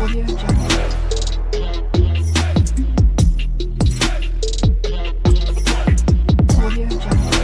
Audio Jungle. Audio Jungle.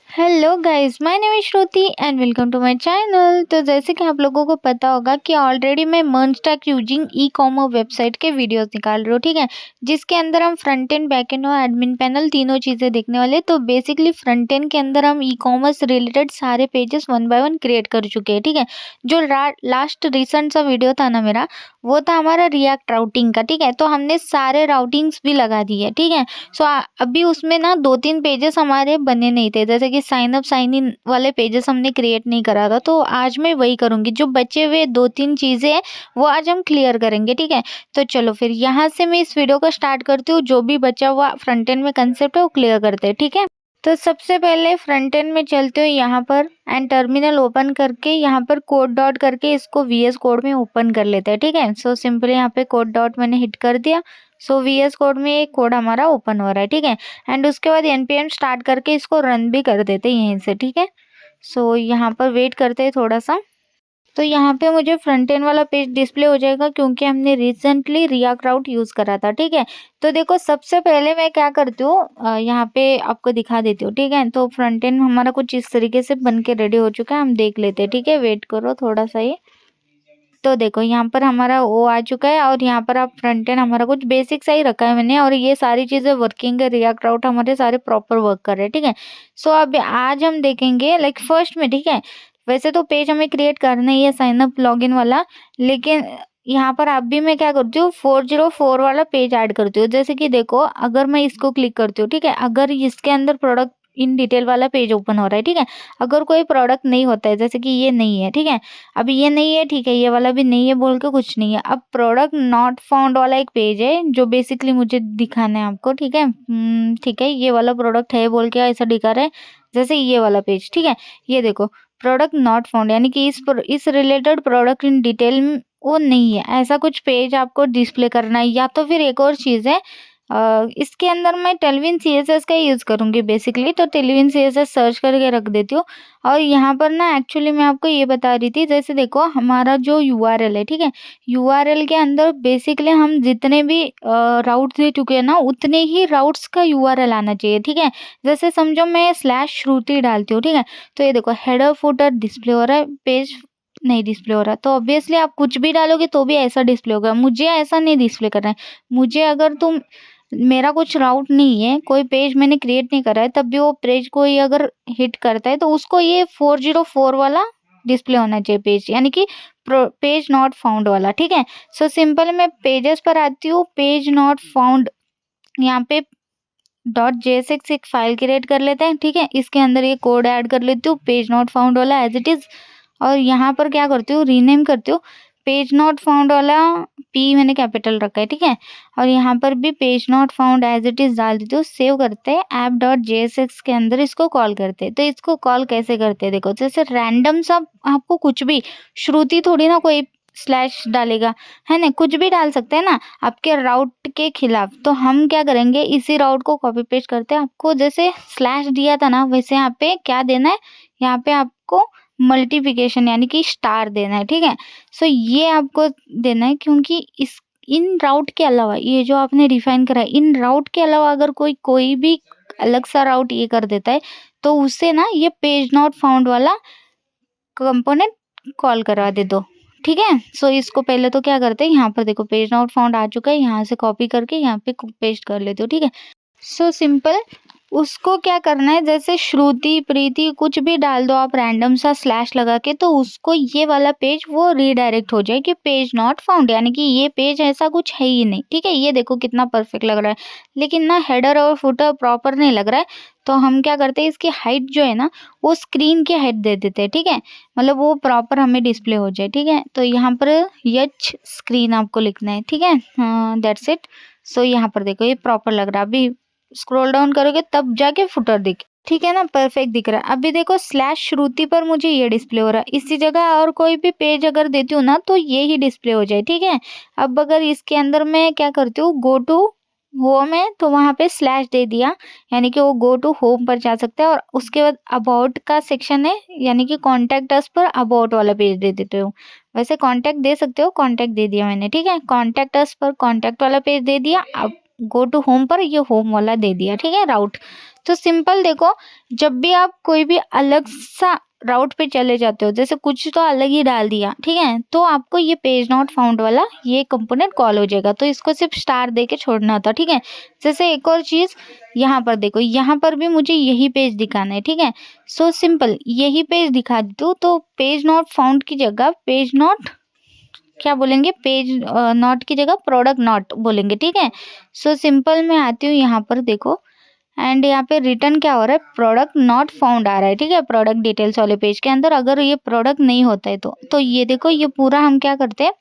Hello guys, my name is Shruti and welcome to my channel. तो जैसे कि आप लोगों को पता होगा कि ऑलरेडी मैं मर्नस्टैक यूजिंग ई कॉमर्स वेबसाइट के वीडियोस निकाल रही हूँ, ठीक है, जिसके अंदर हम फ्रंट एंड बैक एंड और एडमिन पैनल तीनों चीज़ें देखने वाले। तो बेसिकली फ्रंट एंड के अंदर हम ई कॉमर्स रिलेटेड सारे pages one by one create कर चुके हैं, ठीक है। जो लास्ट रिसेंट सा वीडियो था ना मेरा, वो था हमारा रिएक्ट राउटिंग का, ठीक है। तो हमने सारे राउटिंग्स भी लगा दिए, ठीक है। सो अभी उसमें ना 2-3 पेजेस हमारे बने नहीं थे, जैसे कि साइन अप साइन इन वाले पेजेस हमने क्रिएट नहीं करा था। तो आज मैं वही करूँगी, जो बचे हुए 2-3 चीज़ें हैं वो आज हम क्लियर करेंगे, ठीक है। तो चलो फिर यहाँ से मैं इस वीडियो को स्टार्ट करती हूँ। जो भी बचा हुआ फ्रंट एंड में कंसेप्ट है वो क्लियर करते हैं, ठीक है। तो सबसे पहले फ्रंट एंड में चलते हो यहाँ पर एंड टर्मिनल ओपन करके यहाँ पर कोड डॉट करके इसको वीएस कोड में ओपन कर लेते हैं, ठीक है। सो सिंपली यहाँ पे कोड डॉट मैंने हिट कर दिया। सो वीएस कोड में एक कोड हमारा ओपन हो रहा है, ठीक है। एंड उसके बाद npm स्टार्ट करके इसको रन भी कर देते हैं यहीं से, ठीक है। सो यहाँ पर वेट करते हैं थोड़ा सा। तो यहाँ पे मुझे फ्रंट एंड वाला पेज डिस्प्ले हो जाएगा क्योंकि हमने रिसेंटली रिएक्ट राउट यूज़ करा था, ठीक है। तो देखो सबसे पहले मैं क्या करती हूँ, यहाँ पे आपको दिखा देती हूँ, ठीक है। तो फ्रंट एंड हमारा कुछ इस तरीके से बन के रेडी हो चुका है, हम देख लेते हैं, ठीक है। वेट करो थोड़ा सा ही। तो देखो यहाँ पर हमारा वो आ चुका है और यहाँ पर आप फ्रंट एंड हमारा कुछ बेसिक सा ही रखा है मैंने, और ये सारी चीज़ें वर्किंग है। रिएक्ट राउट हमारे सारे प्रॉपर वर्क कर रहे हैं, ठीक है। सो अब आज हम देखेंगे लाइक फर्स्ट में, ठीक है। वैसे तो पेज हमें क्रिएट करना ही है साइन अप लॉगिन वाला, लेकिन यहाँ पर अब भी मैं क्या करती हूँ 404 वाला पेज ऐड करती हूँ। जैसे कि देखो अगर मैं इसको क्लिक करती हूँ, ठीक है, अगर इसके अंदर प्रोडक्ट इन डिटेल वाला पेज ओपन हो रहा है, ठीक है। अगर कोई प्रोडक्ट नहीं होता है, जैसे कि ये नहीं है, ठीक है, अभी ये नहीं है, ठीक है, ये वाला भी नहीं है बोल के कुछ नहीं है। अब प्रोडक्ट नॉट फाउंड वाला एक पेज है जो बेसिकली मुझे दिखाना है आपको, ठीक है। ठीक है, ये वाला प्रोडक्ट है बोल के ऐसा दिखा रहा है, जैसे ये वाला पेज, ठीक है। ये देखो प्रोडक्ट नॉट फाउंड, यानी कि इस रिलेटेड प्रोडक्ट इन डिटेल वो नहीं है, ऐसा कुछ पेज आपको डिस्प्ले करना है। या तो फिर एक और चीज़ है, इसके अंदर मैं टेलविन सीएसएस का यूज़ करूँगी बेसिकली। तो टेलविन सीएसएस सर्च करके रख देती हूँ। और यहाँ पर ना एक्चुअली मैं आपको ये बता रही थी, जैसे देखो हमारा जो यूआरएल है, ठीक है, यूआरएल के अंदर बेसिकली हम जितने भी राउट्स दे चुके हैं ना, उतने ही राउट्स का यूआरएल आना चाहिए, ठीक है। जैसे समझो मैं स्लैश श्रुति डालती हूँ, ठीक है, तो ये देखो हेडर फुटर डिस्प्ले हो रहा है, पेज नहीं डिस्प्ले हो रहा। तो ऑब्वियसली आप कुछ भी डालोगे तो भी ऐसा डिस्प्ले होगा। मुझे ऐसा नहीं डिस्प्ले करना है। मुझे अगर तुम मेरा कुछ राउट नहीं है, कोई पेज मैंने क्रिएट नहीं करा है, तब भी वो पेज कोई अगर हिट करता है तो उसको ये 404 वाला डिस्प्ले होना चाहिए पेज, यानी कि पेज नॉट फाउंड वाला, ठीक है। सो सिंपल मैं पेजेस पर आती हूँ, पेज नॉट फाउंड यहाँ पे .jsx एक फाइल क्रिएट कर लेते हैं, ठीक है। इसके अंदर ये कोड ऐड कर लेती हूँ पेज नॉट फाउंड वाला एज इट इज, और यहाँ पर क्या करती हूँ रीनेम करती हूँ पेज नॉट फाउंड वाला, पी मैंने कैपिटल रखा है, ठीक है। और यहाँ पर भी page not found as it is डाल देती हूँ। सेव करते हैं, app.jsx के अंदर इसको कॉल करते हैं। तो इसको कॉल कैसे करते हैं, देखो जैसे रैंडम सा आपको कुछ भी, श्रुति थोड़ी ना कोई स्लैश डालेगा, है ना, कुछ भी डाल सकते हैं ना आपके राउट के खिलाफ। तो हम क्या करेंगे, इसी राउट को कॉपी पेस्ट करते हैं। आपको जैसे स्लैश दिया था ना, वैसे यहाँ पे क्या देना है, यहाँ पे आपको मल्टीप्लिकेशन यानी कि स्टार देना है, ठीक है। सो ये आपको देना है क्योंकि इस इन राउट के अलावा, ये जो आपने डिफाइन करा है, इन राउट के अलावा अगर कोई भी अलग सा राउट ये कर देता है तो उससे ना ये पेज नॉट फाउंड वाला कंपोनेंट कॉल करवा दे दो, ठीक है। सो इसको पहले तो क्या करते हैं, यहाँ पर देखो पेज नॉट फाउंड आ चुका है, यहाँ से कॉपी करके यहाँ पे पेस्ट कर लेते हो, ठीक है। सो सिंपल, उसको क्या करना है, जैसे श्रुति प्रीति कुछ भी डाल दो आप रैंडम सा स्लैश लगा के, तो उसको ये वाला पेज वो रीडायरेक्ट हो जाए कि पेज नॉट फाउंड, यानी कि ये पेज ऐसा कुछ है ही नहीं, ठीक है। ये देखो कितना परफेक्ट लग रहा है, लेकिन ना हेडर और फुटर प्रॉपर नहीं लग रहा है। तो हम क्या करते हैं, इसकी हाइट जो है ना वो स्क्रीन की हाइट दे देते हैं, ठीक है, मतलब वो प्रॉपर हमें डिस्प्ले हो जाए, ठीक है। तो यहाँ पर यच स्क्रीन आपको लिखना है, ठीक है, दैट्स इट। सो यहाँ पर देखो ये प्रॉपर लग रहा है। अभी स्क्रॉल डाउन करोगे तब जाके फुटर दिखे, ठीक है ना, परफेक्ट दिख रहा है। अभी देखो स्लैश श्रुति पर मुझे ये डिस्प्ले हो रहा है, इसी जगह और कोई भी पेज अगर देती हूँ ना तो ये ही डिस्प्ले हो जाए, ठीक है। अब अगर इसके अंदर मैं क्या करती हूँ, गो टू होम है तो वहाँ पे स्लैश दे दिया, यानी कि वो गो टू होम पर जा सकता है। और उसके बाद अबाउट का सेक्शन है, यानी कि कॉन्टैक्ट अस पर अबाउट वाला पेज दे देते हो। वैसे कॉन्टैक्ट दे सकते हो, कॉन्टैक्ट दे दिया मैंने, ठीक है। कॉन्टैक्ट अस पर कॉन्टैक्ट वाला पेज दे दिया। अब गो टू होम पर ये होम वाला दे दिया, ठीक है, राउट। तो सिंपल देखो, जब भी आप कोई भी अलग सा राउट पे चले जाते हो, जैसे कुछ तो अलग ही डाल दिया, ठीक है, तो आपको ये पेज नॉट फाउंड वाला ये कंपोनेंट कॉल हो जाएगा। तो इसको सिर्फ स्टार दे के छोड़ना था, ठीक है। जैसे एक और चीज यहाँ पर देखो, यहाँ पर भी मुझे यही पेज दिखाना है, ठीक है। सो सिंपल यही पेज दिखा दो, तो पेज नॉट फाउंड की जगह पेज नॉट क्या बोलेंगे, पेज नॉट की जगह प्रोडक्ट नॉट बोलेंगे, ठीक है। सो सिंपल मैं आती हूँ यहाँ पर देखो, एंड यहाँ पे रिटर्न क्या हो रहा है, प्रोडक्ट नॉट फाउंड आ रहा है, ठीक है, प्रोडक्ट डिटेल्स वाले पेज के अंदर। अगर ये प्रोडक्ट नहीं होता है तो ये देखो, ये पूरा हम क्या करते हैं,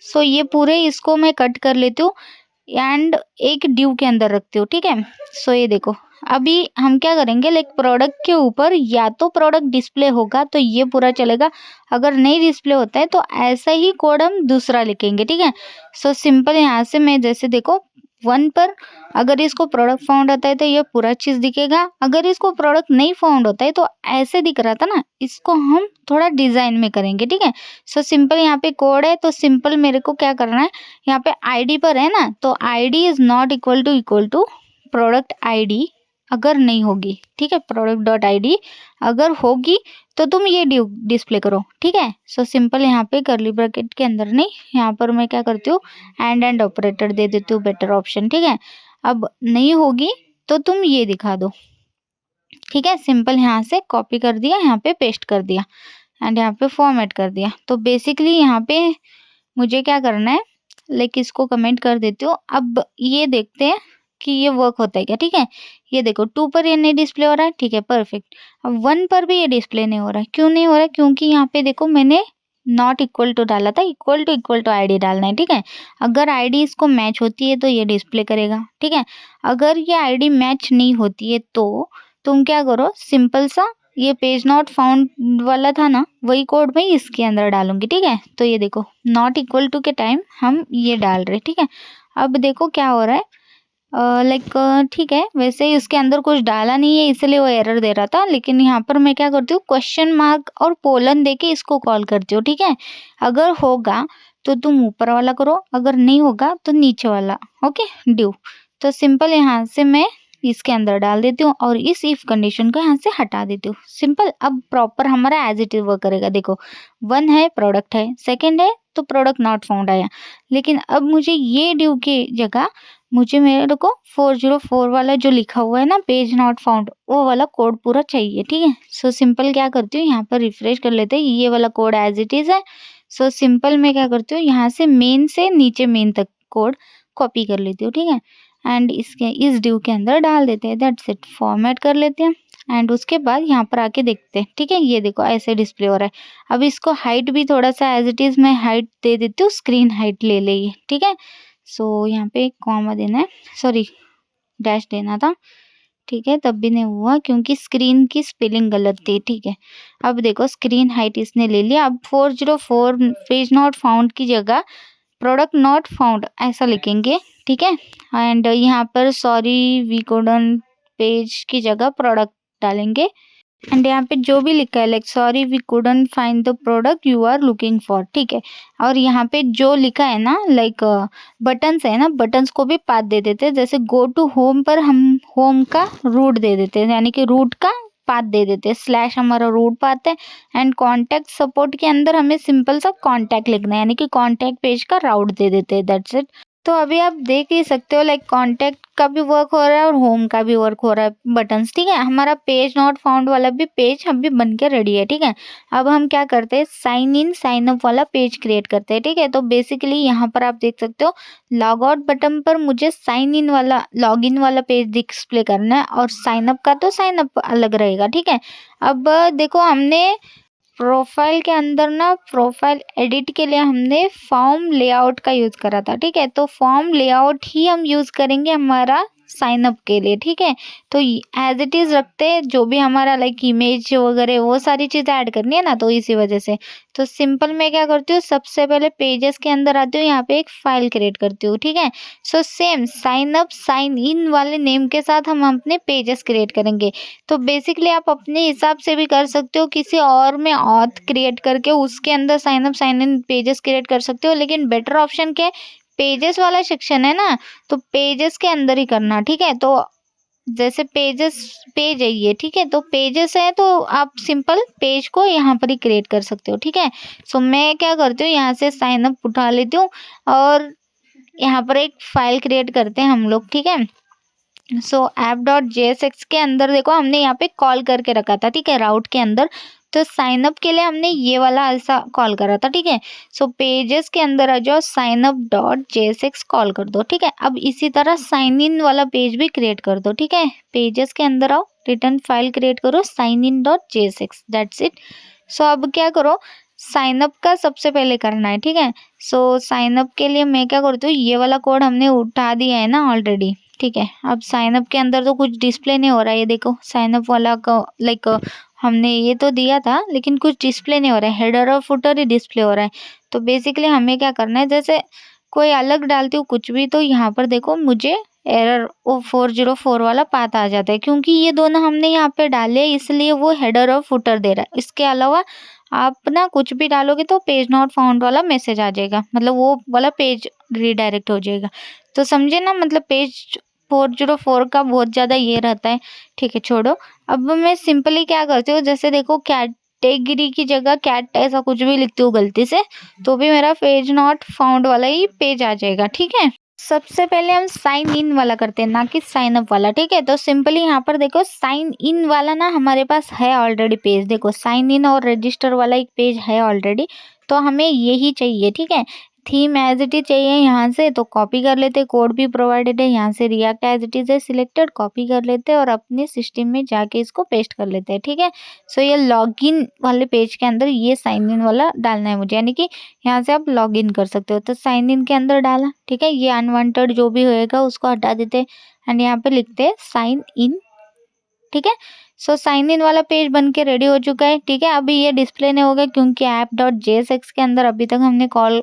सो ये पूरे इसको मैं कट कर लेती हूँ एंड एक ड्यू के अंदर रखती हूँ, ठीक है। सो ये देखो, अभी हम क्या करेंगे, लाइक प्रोडक्ट के ऊपर या तो प्रोडक्ट डिस्प्ले होगा तो ये पूरा चलेगा, अगर नहीं डिस्प्ले होता है तो ऐसा ही कोड हम दूसरा लिखेंगे, ठीक है। सो सिंपल यहाँ से मैं जैसे देखो, 1 पर अगर इसको प्रोडक्ट फाउंड आता है तो ये पूरा चीज दिखेगा, अगर इसको प्रोडक्ट नहीं फाउंड होता है तो ऐसे दिख रहा था ना, इसको हम थोड़ा डिजाइन में करेंगे, ठीक है। सो सिंपल यहाँ पे कोड है, तो सिंपल मेरे को क्या करना है, यहाँ पे आईडी पर है ना, तो ID is not equal to product ID अगर नहीं होगी, ठीक है, प्रोडक्ट डॉट आईडी अगर होगी तो तुम ये डिस्प्ले करो, ठीक है। सो सिंपल यहाँ पे करली ब्रैकेट के अंदर नहीं, यहाँ पर मैं क्या करती हूँ, एंड ऑपरेटर दे देती हूँ, बेटर ऑप्शन, ठीक है। अब नहीं होगी तो तुम ये दिखा दो, ठीक है। सिंपल यहाँ से कॉपी कर दिया, यहाँ पे पेस्ट कर दिया एंड यहाँ पे फॉर्मेट कर दिया। तो बेसिकली यहाँ पे मुझे क्या करना है, लाइक इसको कमेंट कर देती हूँ। अब ये देखते हैं कि ये वर्क होता है क्या, ठीक है। ये देखो 2 पर ये नहीं डिस्प्ले हो रहा है, ठीक है, परफेक्ट। अब 1 पर भी ये डिस्प्ले नहीं हो रहा है, क्यों नहीं हो रहा है, क्योंकि यहाँ पे देखो मैंने नॉट इक्वल टू डाला था, इक्वल टू आईडी डालना है, ठीक है। अगर आईडी इसको मैच होती है तो ये डिस्प्ले करेगा, ठीक है। अगर ये आईडी मैच नहीं होती है तो तुम क्या करो, सिंपल सा ये पेज नॉट फाउंड वाला था ना, वही कोड मैं इसके अंदर डालूंगी, ठीक है। तो ये देखो नॉट इक्वल टू के टाइम हम ये डाल रहे, ठीक है। अब देखो क्या हो रहा है, लाइक ठीक है, वैसे ही उसके अंदर कुछ डाला नहीं है इसलिए वो एरर दे रहा था, लेकिन यहाँ पर मैं क्या करती हूँ, क्वेश्चन मार्क और पोलन देके इसको कॉल करती हूँ, ठीक है। अगर होगा तो तुम ऊपर वाला करो, अगर नहीं होगा तो नीचे वाला, ओके, ड्यू। तो सिंपल यहाँ से मैं इसके अंदर डाल देती हूँ और इस इफ कंडीशन को यहाँ से हटा देती हूँ। सिंपल अब प्रॉपर हमारा एज इट इज वर्क करेगा। देखो 1 है प्रोडक्ट है, सेकंड है तो प्रोडक्ट नॉट फाउंड आया, लेकिन अब मुझे ये ड्यू की जगह मुझे मेरे को 404 वाला जो लिखा हुआ है ना, पेज नॉट फाउंड, वो वाला कोड पूरा चाहिए, ठीक है। सो सिंपल क्या करती हूँ, यहाँ पर रिफ्रेश कर लेते हैं, ये वाला कोड एज इट इज है। सो सिंपल मैं क्या करती हूँ, यहाँ से मेन से नीचे मेन तक कोड कॉपी कर लेती हूँ, ठीक है, एंड इसके इस ड्यू के अंदर डाल देते हैं, दैट्स इट, फॉर्मेट कर लेते हैं एंड उसके बाद यहाँ पर आके देखते हैं, ठीक है। ये देखो ऐसे डिस्प्ले हो रहा है। अब इसको हाइट भी थोड़ा सा एज इट इज मैं हाइट दे देती हूँ, स्क्रीन हाइट ले ले, ठीक है। सो यहाँ पे एक कॉमा देना है, सॉरी डैश देना था, ठीक है, तब भी नहीं हुआ क्योंकि स्क्रीन की स्पेलिंग गलत थी, ठीक है। अब देखो स्क्रीन हाइट इसने ले लिया। अब 404 पेज नॉट फाउंड की जगह प्रोडक्ट नॉट फाउंड ऐसा लिखेंगे, ठीक है। एंड यहाँ पर सॉरी वी कुडंट पेज की जगह प्रोडक्ट डालेंगे एंड यहाँ पे जो भी लिखा है, like sorry we couldn't find the product you are looking for, ठीक है। और यहाँ पे जो लिखा है ना, लाइक बटन्स है ना, बटन्स को भी पाथ दे देते हैं। जैसे गो टू होम पर हम होम का रूट दे देते हैं, यानी कि रूट का पाथ दे देते हैं, स्लैश हमारा रूट पाथ है। एंड कॉन्टैक्ट सपोर्ट के अंदर हमें सिंपल सा कॉन्टैक्ट लिखना है, यानी कि कॉन्टैक्ट पेज का राउट दे देते हैं, दैट्स इट। तो अभी आप देख ही सकते हो, लाइक कॉन्टैक्ट का भी वर्क हो रहा है और होम का भी वर्क हो रहा है बटन्स, ठीक है। हमारा पेज नॉट फाउंड वाला भी पेज अभी बन के रेडी है, ठीक है। अब हम क्या करते हैं, साइन इन साइन अप वाला पेज क्रिएट करते हैं, ठीक है। तो बेसिकली यहाँ पर आप देख सकते हो, लॉग आउट बटन पर मुझे साइन इन वाला लॉग इन वाला पेज डिस्प्ले करना है और साइन अप का तो साइन अप अलग रहेगा, ठीक है। अब देखो हमने प्रोफाइल के अंदर ना, प्रोफाइल एडिट के लिए हमने फॉर्म लेआउट का यूज़ करा था, ठीक है। तो फॉर्म लेआउट ही हम यूज़ करेंगे हमारा साइन अप के लिए, ठीक है। तो एज इट इज़ रखते हैं, जो भी हमारा लाइक इमेज वगैरह वो सारी चीज़ें ऐड करनी है ना, तो इसी वजह से। तो सिंपल मैं क्या करती हूँ, सबसे पहले पेजेस के अंदर आती हूँ, यहाँ पे एक फाइल क्रिएट करती हूँ, ठीक है। So same sign up sign in वाले नेम के साथ हम अपने पेजेस क्रिएट करेंगे। तो बेसिकली आप अपने हिसाब से भी कर सकते हो, किसी और में ऑथ क्रिएट करके उसके अंदर sign up sign in pages create कर सकते हो, लेकिन बेटर ऑप्शन क्या है, पेजेस वाला सेक्शन है ना, तो पेजेस के अंदर ही करना, ठीक है। तो जैसे पेजेस पेज है ये, ठीक है, तो पेजेस है तो आप सिंपल पेज को यहाँ पर ही क्रिएट कर सकते हो, ठीक है। सो मैं क्या करती हूँ, यहाँ से साइन अप उठा लेती हूँ और यहाँ पर एक फाइल क्रिएट करते हैं हम लोग, ठीक है। सो ऐप डॉट JSX के अंदर देखो हमने यहाँ पे कॉल करके रखा था, ठीक है, राउट के अंदर। तो साइन अप के लिए हमने ये वाला ऐसा कॉल करा था, ठीक है। सो पेजेस के अंदर आ जाओ, sign up dot JSX call कर दो, ठीक है। अब इसी तरह साइन इन वाला पेज भी क्रिएट कर दो, ठीक है। पेजेस के अंदर आओ, रिटर्न फाइल क्रिएट करो, sign in dot JSX, that's it. So अब क्या करो, साइन अप का सबसे पहले करना है, ठीक है। सो साइन अप के लिए मैं क्या करती हूँ, ये वाला कोड हमने उठा दिया है ना ऑलरेडी, ठीक है। अब साइन अप के अंदर तो कुछ डिस्प्ले नहीं हो रहा है, ये देखो साइन अप वाला का लाइक हमने ये तो दिया था, लेकिन कुछ डिस्प्ले नहीं हो रहा है, हेडर और फुटर ही डिस्प्ले हो रहा है। तो बेसिकली हमें क्या करना है, जैसे कोई अलग डालती हूँ कुछ भी, तो यहाँ पर देखो मुझे एरर वो 404 वाला पाथ आ जाता है, क्योंकि ये दोनों हमने यहाँ पे डाले, इसलिए वो हेडर और फुटर दे रहा है। इसके अलावा आप ना कुछ भी डालोगे तो पेज नॉट फाउंड वाला मैसेज आ जाएगा, मतलब वो वाला पेज रीडायरेक्ट हो जाएगा। तो समझे ना, मतलब पेज 404 का बहुत ज़्यादा ये रहता है, ठीक है, छोड़ो। अब मैं सिंपली क्या करती हूँ, जैसे देखो कैटेगरी की जगह कैट ऐसा कुछ भी लिखती हूँ गलती से, तो भी मेरा पेज नॉट फाउंड वाला ही पेज आ जाएगा, ठीक है। सबसे पहले हम साइन इन वाला करते हैं, ना कि साइन अप वाला, ठीक है। तो सिंपली यहाँ पर देखो साइन इन वाला ना हमारे पास है ऑलरेडी पेज, देखो साइन इन और रजिस्टर वाला एक पेज है ऑलरेडी, तो हमें यही चाहिए, ठीक है। थीम एज इट इज चाहिए यहाँ से, तो कॉपी कर लेते, कोड भी प्रोवाइडेड है यहाँ से, रिएक्ट एज इट इज है सिलेक्टेड, कॉपी कर लेते और अपने सिस्टम में जाके इसको पेस्ट कर लेते हैं, ठीक है। सो ये लॉगिन वाले पेज के अंदर ये साइन इन वाला डालना है मुझे, यानी कि यहाँ से आप लॉग इन कर सकते हो। तो साइन इन के अंदर डाला, ठीक है, ये अनवांटेड जो भी होएगा उसको हटा देते एंड यहाँ पे लिखते हैं साइन इन, ठीक है। सो साइन इन वाला पेज बन के रेडी हो चुका है, ठीक है। अभी ये डिस्प्ले नहीं होगा क्योंकि ऐप डॉट JSX के अंदर अभी तक हमने कॉल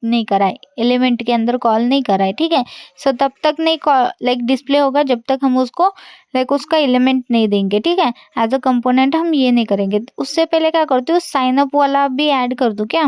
नहीं करा है, एलिमेंट के अंदर कॉल नहीं करा है, ठीक है। सो तब तक नहीं लाइक डिस्प्ले होगा जब तक हम उसको लाइक उसका एलिमेंट नहीं देंगे, ठीक है। एज अ कंपोनेंट हम ये नहीं करेंगे। उससे पहले क्या करती हूँ, साइन अप वाला भी ऐड कर दूँ क्या,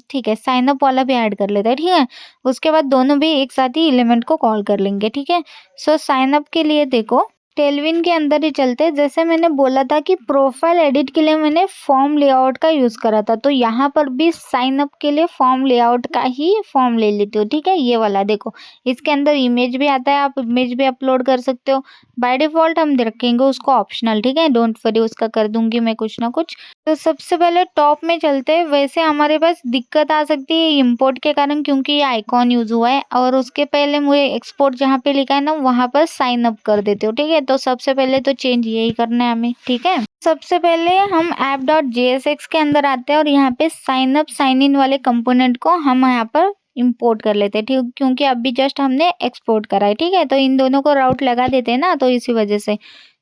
ठीक है, साइन अप वाला भी ऐड कर लेते हैं, ठीक है। उसके बाद दोनों भी एक साथ ही एलिमेंट को कॉल कर लेंगे, ठीक है। सो साइन अप के लिए देखो टेलविन के अंदर ही चलते हैं। जैसे मैंने बोला था कि प्रोफाइल एडिट के लिए मैंने फॉर्म लेआउट का यूज़ करा था, तो यहाँ पर भी साइन अप के लिए फॉर्म लेआउट का ही फॉर्म ले लेती हूँ, ठीक है। ये वाला देखो, इसके अंदर इमेज भी आता है, आप इमेज भी अपलोड कर सकते हो। बाय डिफ़ॉल्ट हम रखेंगे उसको ऑप्शनल, ठीक है, डोंट वरी, उसका कर दूंगी मैं कुछ ना कुछ। तो सबसे पहले टॉप में चलते हैं। वैसे हमारे पास दिक्कत आ सकती है इंपोर्ट के कारण, क्योंकि ये आइकॉन यूज़ हुआ है, और उसके पहले मुझे एक्सपोर्ट जहाँ पे लिखा है ना वहाँ पर साइन अप कर देते हो, ठीक है। तो सबसे पहले तो चेंज यही करना है हमें, ठीक है। सबसे पहले हम ऐप डॉट JSX के अंदर आते हैं और यहाँ पे साइन अप साइन इन वाले कंपोनेंट को हम यहाँ पर इंपोर्ट कर लेते हैं, ठीक, क्योंकि अभी जस्ट हमने एक्सपोर्ट करा है, ठीक है। तो इन दोनों को राउट लगा देते हैं ना, तो इसी वजह से।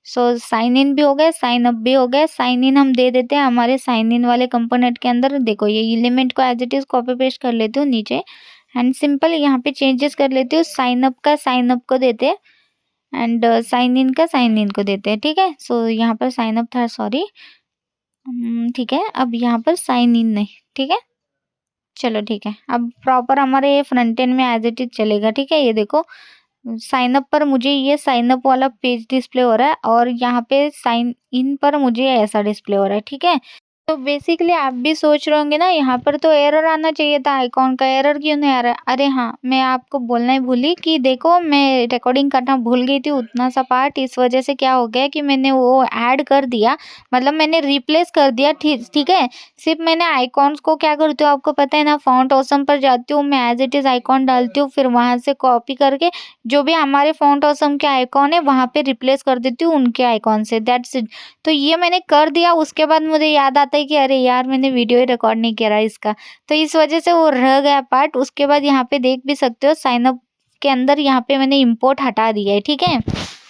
सो साइन इन भी हो गया, साइन अप भी हो गया। साइन इन हम दे देते हैं हमारे साइन इन वाले कंपोनेंट के अंदर। देखो ये एलिमेंट को as it is copy paste कर लेती हूँ नीचे एंड सिंपल यहाँ पे चेंजेस कर लेती हूँ। साइन अप का साइन अप को देते हैं एंड साइन इन का साइन इन को देते हैं, ठीक है। सो यहाँ पर साइन अप था, सॉरी, ठीक है। अब यहाँ पर साइन इन नहीं, ठीक है, चलो ठीक है। अब प्रॉपर हमारे ये फ्रंट एंड में एज इट इज चलेगा, ठीक है। ये देखो साइन अप पर मुझे ये साइन अप वाला पेज डिस्प्ले हो रहा है और यहाँ पे साइन इन पर मुझे ऐसा डिस्प्ले हो रहा है, ठीक है। तो बेसिकली आप भी सोच रहे होंगे ना, यहाँ पर तो एरर आना चाहिए था, आइकॉन का एरर क्यों नहीं आ रहा है। अरे हाँ, मैं आपको बोलना ही भूली कि देखो मैं रिकॉर्डिंग करना भूल गई थी उतना सा पार्ट, इस वजह से क्या हो गया कि मैंने वो ऐड कर दिया, मतलब मैंने रिप्लेस कर दिया, ठीक ठीक है। सिर्फ मैंने आइकॉन्स को क्या करती हूँ आपको पता है ना, फॉन्ट ऑसम पर जाती हूँ मैं, एज इट इज़ आइकॉन डालती हूँ, फिर वहाँ से कॉपी करके जो भी हमारे फॉन्ट ऑसम के आइकॉन है वहाँ पे रिप्लेस कर देती हूँ उनके आइकॉन से, दैट्स इट। तो ये मैंने कर दिया, उसके बाद मुझे याद आता है कि अरे यार मैंने वीडियो ही रिकॉर्ड नहीं करा इसका, तो इस वजह से वो रह गया पार्ट। उसके बाद यहाँ पे देख भी सकते हो साइन अप उसके अंदर यहाँ पे मैंने इंपोर्ट हटा दिया है, ठीक है।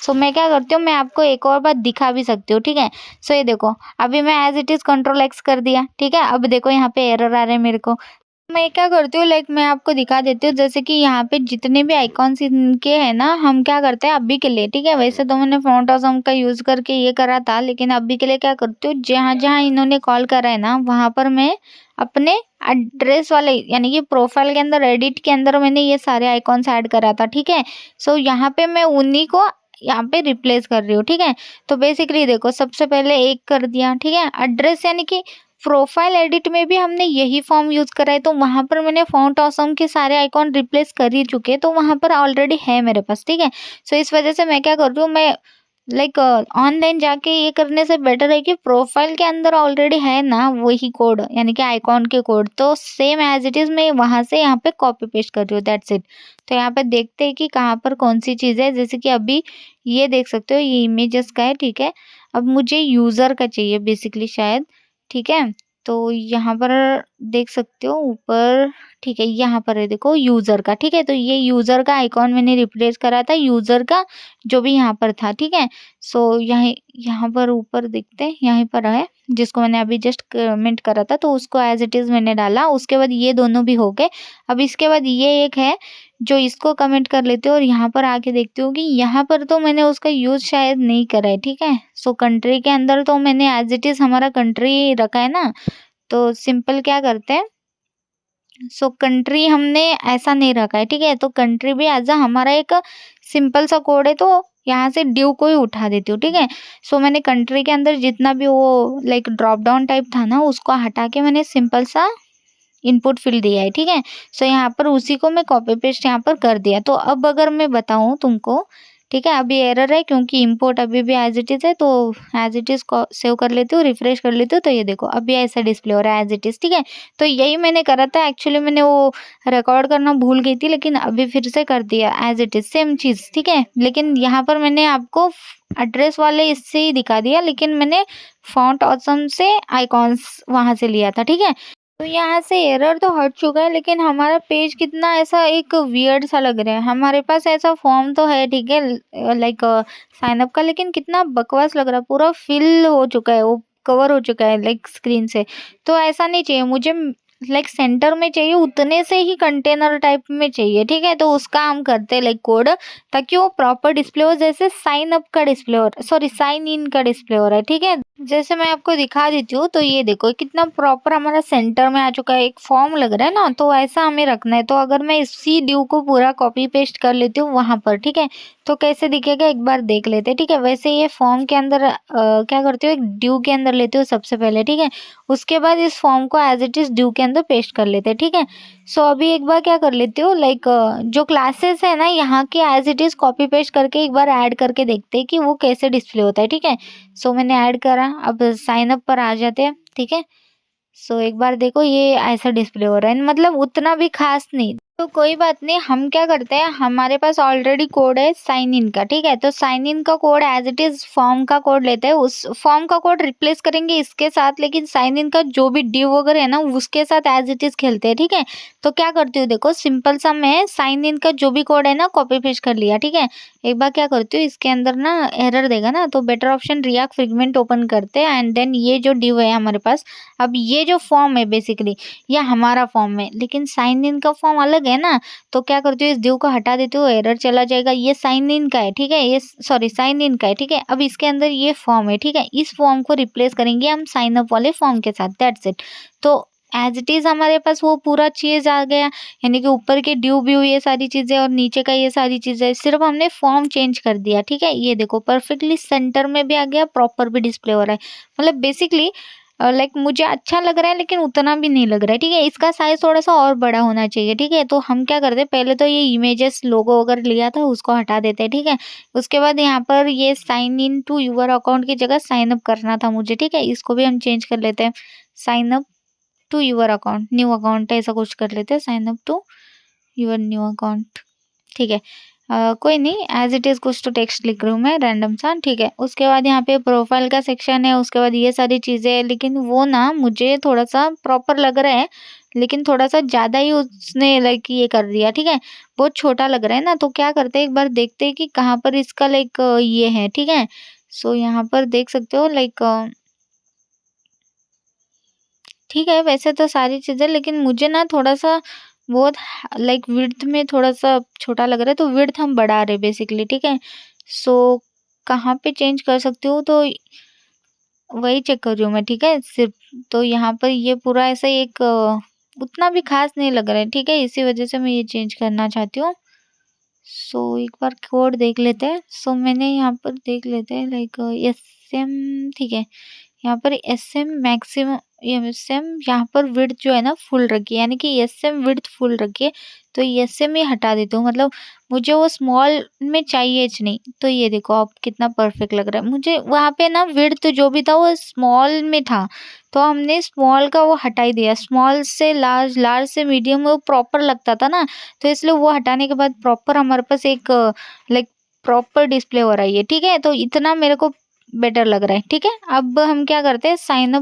सो मैं क्या करती हूँ, मैं आपको एक और बात दिखा भी सकती हूँ, ठीक है। सो ये देखो, अभी मैं as it is control X कर दिया, ठीक है। अब देखो यहाँ पे एरर आ रहे हैं मेरे को। मैं क्या करती हूँ, लाइक मैं आपको दिखा देती हूँ, जैसे कि यहाँ पे जितने भी आइकॉन्स इनके हैं ना, हम क्या करते हैं अभी के लिए, ठीक है। वैसे तो मैंने फ़ॉन्ट ऑसम का यूज़ करके ये करा था, लेकिन अभी के लिए क्या करती हूँ, जहाँ-जहाँ इन्होंने कॉल करा है ना, वहाँ पर मैं अपने एड्रेस वाले यानी कि प्रोफाइल के अंदर एडिट के अंदर मैंने ये सारे आइकॉन्स ऐड करा था, ठीक है। सो यहाँ पे मैं उन्हीं को यहाँ पे रिप्लेस कर रही हूँ, ठीक है। तो बेसिकली देखो, सबसे पहले एक कर दिया, ठीक है। एड्रेस यानी कि प्रोफाइल एडिट में भी हमने यही फॉर्म यूज़ करा है, तो वहाँ पर मैंने फ़ॉन्ट ऑसम के सारे आइकॉन रिप्लेस कर ही चुके हैं, तो वहाँ पर ऑलरेडी है मेरे पास, ठीक है। सो इस वजह से मैं क्या कर रही हूँ, मैं लाइक ऑनलाइन जाके ये करने से बेटर है कि प्रोफाइल के अंदर ऑलरेडी है ना वही कोड, यानी कि आइकॉन के कोड, तो सेम एज इट इज़ मैं वहाँ से यहाँ पे कॉपी पेस्ट कर रही हूँ, दैट्स इट। तो यहाँ पे देखते हैं कि कहाँ पर कौन सी चीज़ है, जैसे कि अभी ये देख सकते हो, ये इमेजेस का है, ठीक है। अब मुझे यूज़र का चाहिए बेसिकली शायद, ठीक है। तो यहाँ पर देख सकते हो ऊपर, ठीक है, यहाँ पर है देखो यूज़र का, ठीक है। तो ये यूज़र का आइकॉन मैंने रिप्लेस करा था, यूज़र का जो भी यहाँ पर था, ठीक है। सो यहाँ यहाँ पर ऊपर देखते हैं, यहीं पर है, जिसको मैंने अभी जस्ट कमेंट करा था, तो उसको एज इट इज़ मैंने डाला। उसके बाद ये दोनों भी हो गए। अब इसके बाद ये एक है, जो इसको कमेंट कर लेते हो और यहाँ पर आके देखते हो कि यहाँ पर तो मैंने उसका यूज़ शायद नहीं करा है, ठीक है। सो कंट्री के अंदर तो मैंने एज इट इज़ हमारा कंट्री रखा है ना, तो सिंपल क्या करते हैं, सो कंट्री हमने ऐसा नहीं रखा है, ठीक है। तो कंट्री भी एज अ हमारा एक सिंपल सा कोड है, तो यहाँ से ड्यू को ही उठा देती हूँ, ठीक है। सो मैंने कंट्री के अंदर जितना भी वो लाइक ड्रॉप डाउन टाइप था ना, उसको हटा के मैंने सिंपल सा इनपुट फ़ील्ड दिया है, ठीक है। सो यहाँ पर उसी को मैं कॉपी पेस्ट यहाँ पर कर दिया। तो अब अगर मैं बताऊँ तुमको, ठीक है, अभी एरर है क्योंकि इम्पोर्ट अभी भी एज़ इट इज़ है, तो एज़ इट इज़ को सेव कर लेती हूँ, रिफ्रेश कर लेती हूँ, तो ये देखो अभी ऐसा डिस्प्ले हो रहा है एज़ इट इज़, ठीक है। तो यही मैंने करा था, एक्चुअली मैंने वो रिकॉर्ड करना भूल गई थी, लेकिन अभी फिर से कर दिया एज़ इट इज़ सेम चीज़, ठीक है। लेकिन यहाँ पर मैंने आपको एड्रेस वाले इससे ही दिखा दिया, लेकिन मैंने फ़ॉन्ट ऑसम से आइकॉन्स वहाँ से लिया था, ठीक है। तो यहाँ से एरर तो हट चुका है, लेकिन हमारा पेज कितना ऐसा एक वियर्ड सा लग रहा है। हमारे पास ऐसा फॉर्म तो है, ठीक है, लाइक साइन अप का, लेकिन कितना बकवास लग रहा है, पूरा फिल हो चुका है, वो कवर हो चुका है लाइक स्क्रीन से। तो ऐसा नहीं चाहिए मुझे, लाइक सेंटर में चाहिए, उतने से ही कंटेनर टाइप में चाहिए, ठीक है। तो उसका हम करते हैं लाइक कोड, ताकि वो प्रॉपर डिस्प्ले हो, जैसे साइन अप का डिस्प्ले हो, सॉरी साइन इन का डिस्प्ले हो रहा है, ठीक है। जैसे मैं आपको दिखा देती हूँ, तो ये देखो कितना प्रॉपर हमारा सेंटर में आ चुका है, एक फॉर्म लग रहा है ना, तो ऐसा हमें रखना है। तो अगर मैं इसी ड्यू को पूरा कॉपी पेस्ट कर लेती हूँ वहाँ पर, ठीक है, तो कैसे दिखेगा एक बार देख लेते हैं, ठीक है। वैसे ये फॉर्म के अंदर क्या करती हूँ, एक ड्यू के अंदर लेती हूँ सबसे पहले, ठीक है। उसके बाद इस फॉर्म को एज इट इज़ ड्यू के अंदर पेस्ट कर लेते हैं, ठीक है। सो अभी एक बार क्या कर लेती हूँ, लाइक जो क्लासेस है ना यहाँ के, as it is copy paste करके एक बार ऐड करके देखते हैं कि वो कैसे डिस्प्ले होता है, ठीक है। सो मैंने ऐड करा, अब साइन अप पर आ जाते हैं, ठीक है। सो एक बार देखो ये ऐसा डिस्प्ले हो रहा है, मतलब उतना भी खास नहीं, तो कोई बात नहीं। हम क्या करते हैं, हमारे पास ऑलरेडी कोड है साइन इन का, ठीक है। तो साइन इन का code as it is form का कोड लेते हैं, उस फॉर्म का कोड रिप्लेस करेंगे इसके साथ, लेकिन साइन इन का जो भी ड्यू वगैरह है ना उसके साथ एज इट इज़ खेलते हैं, ठीक है। तो क्या करती हूँ देखो, सिंपल सा मैं साइन इन का जो भी कोड है ना कॉपी पेस्ट कर लिया, ठीक है। एक बार क्या करती हूँ, इसके अंदर ना एरर देगा ना, तो better option react fragment open करते हैं, एंड देन ये जो ड्यू है हमारे पास, अब ये जो फॉर्म है बेसिकली ये हमारा फॉर्म है, लेकिन साइन इन का फॉर्म अलग है ना। तो क्या करती हूँ, इस ड्यू को हटा देती हूँ, एरर चला जाएगा। ये साइन इन का है, ठीक है, ये सॉरी साइन इन का है, ठीक है। अब इसके अंदर ये फॉर्म है, ठीक है, इस फॉर्म को रिप्लेस करेंगे हम साइन अप वाले फॉर्म के साथ, दैट्स इट। तो एज इट इज़ हमारे पास वो पूरा चीज़ आ गया, यानी कि ऊपर के ड्यू व्यू ये सारी चीज़ें और नीचे का ये सारी चीज़ें, सिर्फ हमने फॉर्म चेंज कर दिया, ठीक है। ये देखो परफेक्टली सेंटर में भी आ गया, प्रॉपर भी डिस्प्ले हो रहा है, मतलब बेसिकली लाइक मुझे अच्छा लग रहा है, लेकिन उतना भी नहीं लग रहा है, ठीक है। इसका साइज़ थोड़ा-सा और बड़ा होना चाहिए, ठीक है। तो हम क्या करते हैं, पहले तो ये इमेजेस लोगो वगैरह लिया था उसको हटा देते हैं, ठीक है। उसके बाद यहाँ पर ये sign in to your account की जगह साइन अप करना था मुझे, ठीक है। इसको भी हम चेंज कर लेते हैं, sign up to your account, new account ऐसा कुछ कर लेते हैं, sign up to your new account, ठीक है। कोई नहीं, एज इट इज़ कुछ तो टेक्स्ट लिख रही हूँ मैं रैंडम सा, ठीक है। उसके बाद यहाँ पे प्रोफाइल का सेक्शन है, उसके बाद ये सारी चीज़ें हैं, लेकिन वो ना मुझे थोड़ा सा प्रॉपर लग रहा है, लेकिन थोड़ा-सा ज़्यादा ही उसने लाइक ये कर दिया, ठीक है? बहुत छोटा लग रहा है ना, तो क्या करते हैं एक बार देखते हैं कि कहाँ पर इसका लाइक ये है, ठीक है? सो यहाँ पर देख सकते हो लाइक ठीक है, वैसे तो सारी चीज़ें लेकिन मुझे ना थोड़ा-सा बहुत लाइक विड्थ में थोड़ा-सा छोटा लग रहा है, तो विड्थ हम बढ़ा रहे हैं बेसिकली, ठीक है? सो कहाँ पे चेंज कर सकती हूँ, तो वही चेक कर रही हूँ मैं, ठीक है? सिर्फ तो यहाँ पर ये पूरा ऐसा एक उतना भी ख़ास नहीं लग रहा है, ठीक है? इसी वज़ह से मैं ये चेंज करना चाहती हूँ। सो एक बार कोड देख लेते हैं। सो मैंने यहाँ पर देख लेते हैं लाइक एसएम, ठीक है। यहाँ पर एसएम मैक्सिमम, एसएम यहाँ पर विड्थ जो है ना फुल रखी है, यानी कि एसएम विड्थ फुल रखी है, तो एसएम ही हटा देती हूँ। मतलब मुझे वो स्मॉल में चाहिए च नहीं। तो ये देखो अब कितना परफेक्ट लग रहा है। मुझे वहाँ पे ना विड्थ जो भी था वो स्मॉल में था, तो हमने स्मॉल का वो हटा ही दिया। स्मॉल से लार्ज, लार्ज से मीडियम वो प्रॉपर लगता था ना, तो इसलिए वो हटाने के बाद प्रॉपर हमारे पास एक लाइक प्रॉपर डिस्प्ले हो रहा है ये, ठीक है? तो इतना मेरे को बेटर लग रहा है, ठीक है? अब हम क्या करते हैं, साइन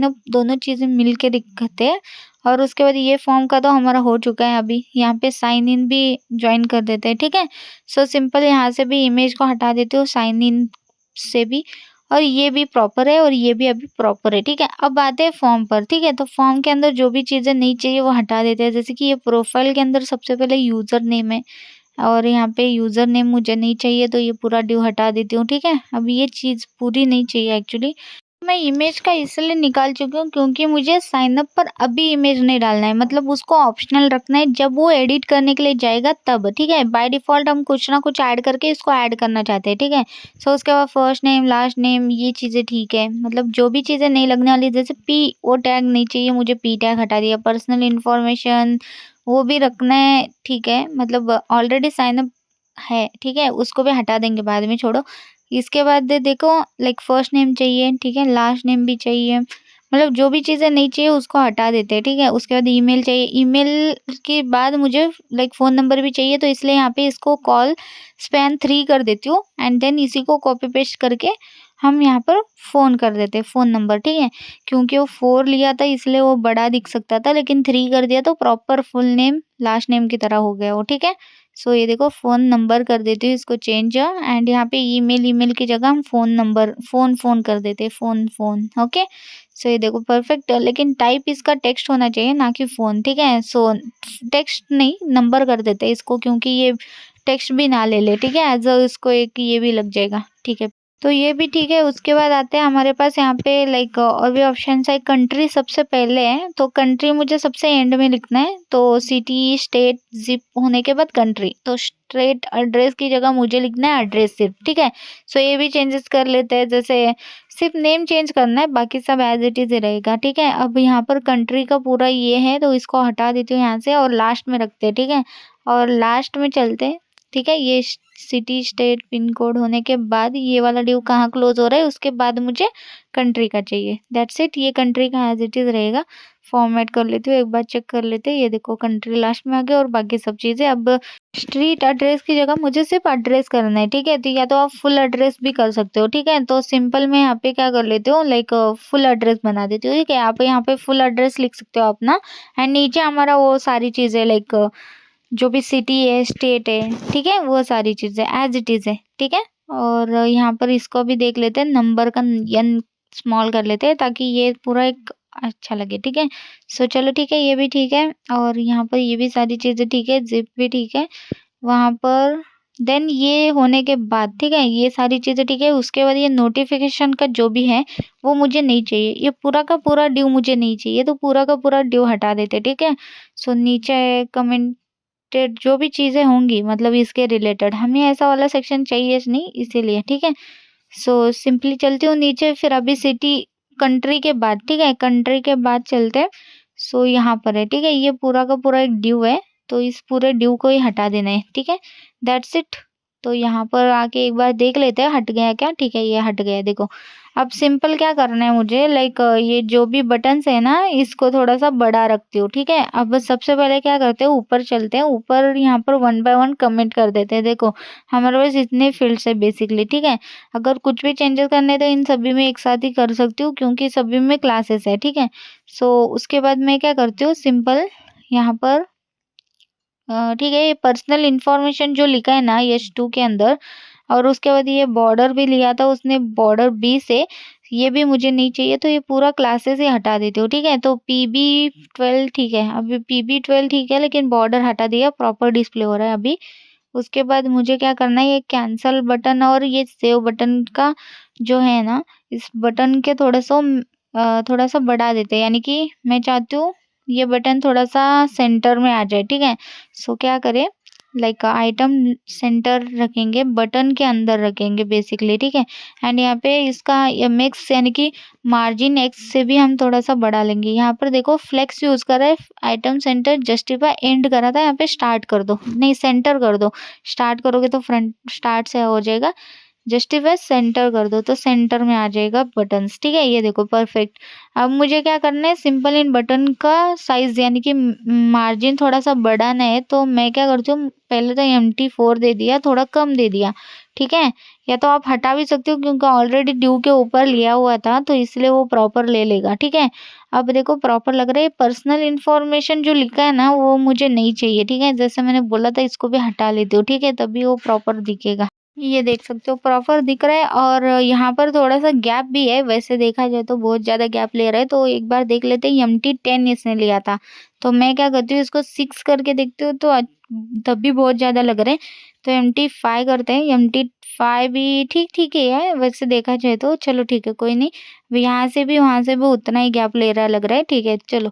अप दोनों चीज़ें मिल के दिखाते हैं और उसके बाद ये फॉर्म का तो हमारा हो चुका है अभी। यहाँ पे साइन इन भी जॉइन कर देते हैं, ठीक है? सो सिंपल यहाँ से भी इमेज को हटा देती हूँ साइन इन से भी, और ये भी प्रॉपर है और ये भी अभी प्रॉपर है, ठीक है? अब आते हैं फॉर्म पर, ठीक है? तो फॉर्म के अंदर जो भी चीज़ें नहीं चाहिए वो हटा देते हैं। जैसे कि ये प्रोफाइल के अंदर सबसे पहले यूज़र नेम है और यहाँ पे यूज़र नेम मुझे नहीं चाहिए, तो ये पूरा ड्यू हटा देती हूँ, ठीक है? अब ये चीज़ पूरी नहीं चाहिए एक्चुअली। मैं इमेज का इसलिए निकाल चुकी हूँ क्योंकि मुझे साइन अप पर अभी इमेज नहीं डालना है, मतलब उसको ऑप्शनल रखना है, जब वो एडिट करने के लिए जाएगा तब, ठीक है? बाय डिफ़ॉल्ट हम कुछ ना कुछ ऐड करके इसको ऐड करना चाहते हैं, ठीक है? सो उसके बाद फर्स्ट नेम, लास्ट नेम ये चीज़ें ठीक है, मतलब जो भी चीज़ें नहीं लगने वाली, जैसे पी वो टैग नहीं चाहिए मुझे, पी टैग हटा दिया। पर्सनल इन्फॉर्मेशन वो भी रखना है, ठीक है? मतलब ऑलरेडी साइन अप है, ठीक है? उसको भी हटा देंगे बाद में, छोड़ो। इसके बाद देखो लाइक फर्स्ट नेम चाहिए, ठीक है? लास्ट नेम भी चाहिए, मतलब जो भी चीज़ें नहीं चाहिए उसको हटा देते हैं, ठीक है? उसके बाद ईमेल चाहिए, ईमेल के बाद मुझे लाइक फ़ोन नंबर भी चाहिए, तो इसलिए यहाँ पे इसको कॉल स्पैन 3 कर देती हूँ एंड देन इसी को कॉपी पेस्ट करके हम यहाँ पर फ़ोन कर देते हैं, फ़ोन नंबर, ठीक है? क्योंकि वो 4 लिया था इसलिए वो बड़ा दिख सकता था, लेकिन 3 कर दिया तो proper full name last name की तरह हो गया वो, ठीक है? सो ये देखो फ़ोन नंबर कर देती हूँ इसको चेंज एंड यहाँ पे ईमेल की जगह हम फ़ोन नंबर फ़ोन कर देते हैं, फ़ोन, ओके? सो ये देखो परफेक्ट, लेकिन टाइप इसका टेक्स्ट होना चाहिए ना कि फ़ोन, ठीक है? सो टेक्स्ट नहीं नंबर कर देते हैं इसको, क्योंकि ये टेक्स्ट भी ना ले ठीक है? एज़ इसको एक ये भी लग जाएगा, ठीक है? तो ये भी ठीक है। उसके बाद आते हैं हमारे पास यहाँ पे लाइक और भी ऑप्शंस है। कंट्री सबसे पहले है, तो कंट्री मुझे सबसे एंड में लिखना है, तो सिटी, स्टेट, ज़िप होने के बाद कंट्री, तो स्ट्रेट एड्रेस की जगह मुझे लिखना है एड्रेस सिर्फ, ठीक है? सो ये भी चेंजेस कर लेते हैं, जैसे सिर्फ नेम चेंज करना है, बाकी सब एज़ इट इज़ ही रहेगा, ठीक है? अब यहाँ पर कंट्री का पूरा ये है, तो इसको हटा देती हूँ यहाँ से और लास्ट में रखते हैं, ठीक है? और लास्ट में चलते हैं, ठीक है? ये सिटी, स्टेट, पिन कोड होने के बाद ये वाला ड्यू कहाँ क्लोज़ हो रहा है, उसके बाद मुझे कंट्री का चाहिए। दैट्स इट, ये कंट्री का एज़ इट इज़ रहेगा। फॉर्मेट कर लेती हूँ, एक बार चेक कर लेते हैं। ये देखो कंट्री लास्ट में आ गया और बाकी सब चीज़ें। अब स्ट्रीट एड्रेस की जगह मुझे सिर्फ एड्रेस करना है, ठीक है? तो या तो आप फुल एड्रेस भी कर सकते हो, ठीक है? तो सिंपल मैं यहाँ पे क्या कर लेती हूँ, लाइक फुल एड्रेस बना देती हूँ, ठीक है? आप यहाँ पे फुल एड्रेस लिख सकते हो अपना एंड नीचे हमारा वो सारी चीज़ें लाइक जो भी सिटी है, स्टेट है, ठीक है? वो सारी चीज़ें एज़ इट इज़ है, ठीक है? और यहाँ पर इसको भी देख लेते हैं, नंबर का एन स्मॉल कर लेते हैं ताकि ये पूरा एक अच्छा लगे, ठीक है? सो चलो ठीक है, ये भी ठीक है और यहाँ पर ये भी सारी चीज़ें ठीक है, ज़िप भी ठीक है। वहाँ पर देन ये होने के बाद, ठीक है? ये सारी चीज़ें ठीक है, उसके बाद ये नोटिफ़िकेशन का जो भी है, वो मुझे नहीं चाहिए। ये पूरा का पूरा ड्यू मुझे नहीं चाहिए, तो पूरा का पूरा ड्यू हटा देते, ठीक है? सो नीचे कमेंट जो भी चीज़ें होंगी मतलब इसके रिलेटेड, हमें ऐसा वाला सेक्शन चाहिए नहीं इसीलिए, ठीक है? सो सिंपली चलती हूँ नीचे, फिर अभी सिटी कंट्री के बाद, ठीक है? कंट्री के बाद चलते हैं। सो यहाँ पर है, ठीक है? ये पूरा का पूरा एक ड्यू है, तो इस पूरे ड्यू को ही हटा देना है, ठीक है? That's it. तो यहाँ पर आके एक बार देख लेते हैं हट गया क्या। ठीक है, ये हट गया देखो। अब सिंपल क्या करना है मुझे, लाइक ये जो भी बटन्स है ना इसको थोड़ा सा बड़ा रखती हूँ। ठीक है, अब सबसे पहले क्या करते हैं, ऊपर चलते हैं, ऊपर यहाँ पर 1 बाय 1 कमेंट कर देते हैं। देखो हमारे पास इतने फील्ड्स है बेसिकली। ठीक है, अगर कुछ भी चेंजेस करने हैं तो इन सभी में एक साथ ही कर सकती हूँ क्योंकि सभी में क्लासेस है। ठीक है, सो उसके बाद मैं क्या करती हूँ, सिंपल यहाँ पर ठीक है, ये पर्सनल इन्फॉर्मेशन जो लिखा है ना यश 2 के अंदर, और उसके बाद ये बॉर्डर भी लिया था उसने बॉर्डर बी से, ये भी मुझे नहीं चाहिए, तो ये पूरा क्लासेस ही हटा देती हूँ। ठीक है, तो PB12 ठीक है, अभी PB12 ठीक है, लेकिन बॉर्डर हटा दिया, प्रॉपर डिस्प्ले हो रहा है अभी। उसके बाद मुझे क्या करना है, ये कैंसल बटन और ये सेव बटन का जो है ना, इस बटन के थोड़ा सा बढ़ा देते हैं, यानी कि मैं चाहती हूँ ये बटन थोड़ा सा सेंटर में आ जाए। ठीक है, सो क्या करें, लाइक आइटम सेंटर रखेंगे, बटन के अंदर रखेंगे बेसिकली। ठीक है, एंड यहाँ पे इसका MX यानी कि मार्जिन X से भी हम थोड़ा सा बढ़ा लेंगे। यहाँ पर देखो फ्लेक्स यूज करा है, आइटम सेंटर जस्टिफाई एंड करा था, यहाँ पे स्टार्ट कर दो, नहीं सेंटर कर दो। स्टार्ट करोगे तो फ्रंट स्टार्ट से हो जाएगा, जस्टिफाई सेंटर कर दो तो सेंटर में आ जाएगा बटन्स। ठीक है, ये देखो परफेक्ट। अब मुझे क्या करना है, सिंपल इन बटन का साइज यानी कि मार्जिन थोड़ा सा बढ़ाना है, तो मैं क्या करती हूँ, पहले तो MT4 दे दिया, थोड़ा कम दे दिया। ठीक है, या तो आप हटा भी सकते हो क्योंकि ऑलरेडी ड्यू के ऊपर लिया हुआ था तो इसलिए वो प्रॉपर ले लेगा। ठीक है, अब देखो प्रॉपर लग रहा है। पर्सनल इन्फॉर्मेशन जो लिखा है ना वो मुझे नहीं चाहिए। ठीक है, जैसे मैंने बोला था इसको भी हटा लेती हूँ। ठीक है, तभी वो प्रॉपर दिखेगा। ये देख सकते हो प्रॉपर दिख रहा है, और यहाँ पर थोड़ा सा गैप भी है, वैसे देखा जाए तो बहुत ज़्यादा गैप ले रहा है, तो एक बार देख लेते हैं। MT10 इसने लिया था, तो मैं क्या करती हूँ, इसको 6 करके देखती हूँ, तो तब भी बहुत ज़्यादा लग रहे हैं, तो MT5 करते हैं। MT5 भी ठीक ठीक ही है वैसे देखा जाए तो, चलो ठीक है कोई नहीं। यहाँ से भी वहाँ से भी उतना ही गैप ले रहा लग रहा है। ठीक है, चलो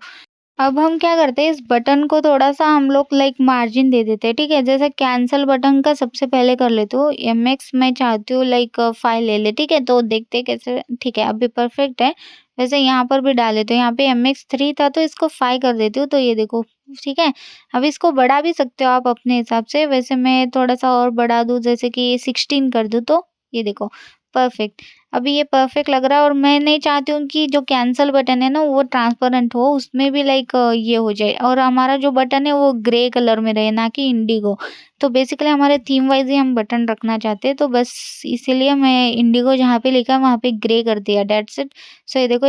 अब हम क्या करते हैं, इस बटन को थोड़ा-सा हम लोग लाइक मार्जिन दे देते हैं। ठीक है, जैसे कैंसल बटन का सबसे पहले कर लेती हूँ, MX मैं चाहती हूँ लाइक 5 ले ले। ठीक है, तो देखते हैं कैसे। ठीक है, अभी परफेक्ट है। वैसे यहाँ पर भी डाल देती हूँ, यहाँ पे MX3 था तो इसको 5 कर देती हूँ, तो ये देखो। ठीक है, अब इसको बढ़ा भी सकते हो आप अपने हिसाब से, वैसे मैं थोड़ा-सा और बढ़ा दूँ, जैसे कि 16 कर दूँ, तो ये देखो परफेक्ट। अभी ये परफेक्ट लग रहा है, और मैं नहीं चाहती हूँ कि जो कैंसल बटन है ना वो ट्रांसपेरेंट हो, उसमें भी लाइक ये हो जाए, और हमारा जो बटन है वो ग्रे कलर में रहे, ना कि इंडिगो। तो बेसिकली हमारे थीम वाइज ही हम बटन रखना चाहते हैं, तो बस इसीलिए मैं इंडिगो जहाँ पे लिखा है वहाँ पे ग्रे कर दिया, डेट्स इट। सो ये देखो,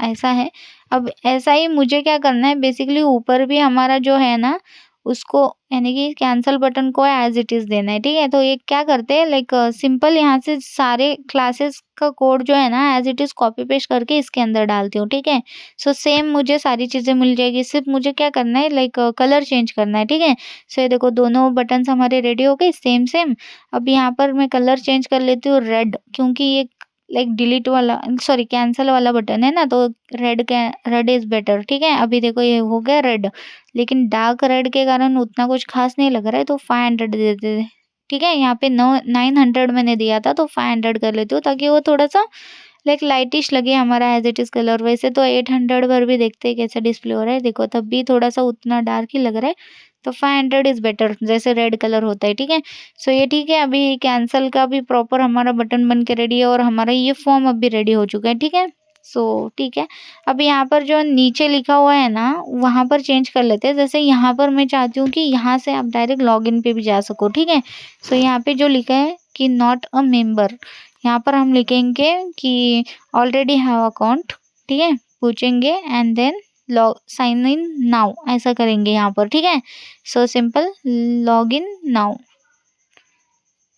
ऐसा है। अब ऐसा ही मुझे क्या करना है, बेसिकली ऊपर भी हमारा जो है ना उसको, यानी कि कैंसल बटन को एज इट इज देना है। ठीक है, तो ये क्या करते हैं, लाइक सिंपल यहाँ से सारे क्लासेस का कोड जो है ना as it is copy paste करके इसके अंदर डालती हूँ। ठीक है, सो सेम मुझे सारी चीजें मिल जाएगी, सिर्फ मुझे क्या करना है, लाइक कलर चेंज करना है। ठीक है, सो ये देखो दोनों बटन हमारे रेडी हो गए सेम सेम। अब यहाँ पर मैं कलर चेंज कर लेती हूँ रेड, क्योंकि ये लाइक डिलीट वाला, सॉरी कैंसल वाला बटन है ना, तो रेड इज बेटर। ठीक है, अभी देखो ये हो गया रेड, लेकिन डार्क रेड के कारण उतना कुछ खास नहीं लग रहा है, तो 500 दे देते थे। ठीक है, यहाँ पे 900 मैंने दिया था, तो 500 कर लेती हूँ ताकि वो थोड़ा सा लाइक लाइटिश लगे हमारा एज इट इज कलर। वैसे तो 800 पर भी देखते हैं कैसा डिस्प्ले हो रहा है, देखो तब भी थोड़ा सा उतना डार्क ही लग रहा है, तो 500 इज बेटर, जैसे रेड कलर होता है। ठीक है, सो ये ठीक है। अभी कैंसल का भी प्रॉपर हमारा बटन बन के रेडी है, और हमारा ये फॉर्म अभी रेडी हो चुका है। ठीक है, सो ठीक है। अब यहाँ पर जो नीचे लिखा हुआ है ना वहाँ पर चेंज कर लेते हैं, जैसे यहाँ पर मैं चाहती हूँ कि यहाँ से आप डायरेक्ट लॉगिन पे भी जा सको। ठीक है, सो यहाँ पे जो लिखा है कि नॉट अ मेंबर, यहाँ पर हम लिखेंगे कि ऑलरेडी हैव अकाउंट। ठीक है, पूछेंगे and then sign in now, ऐसा करेंगे यहाँ पर। ठीक है, so simple log in now.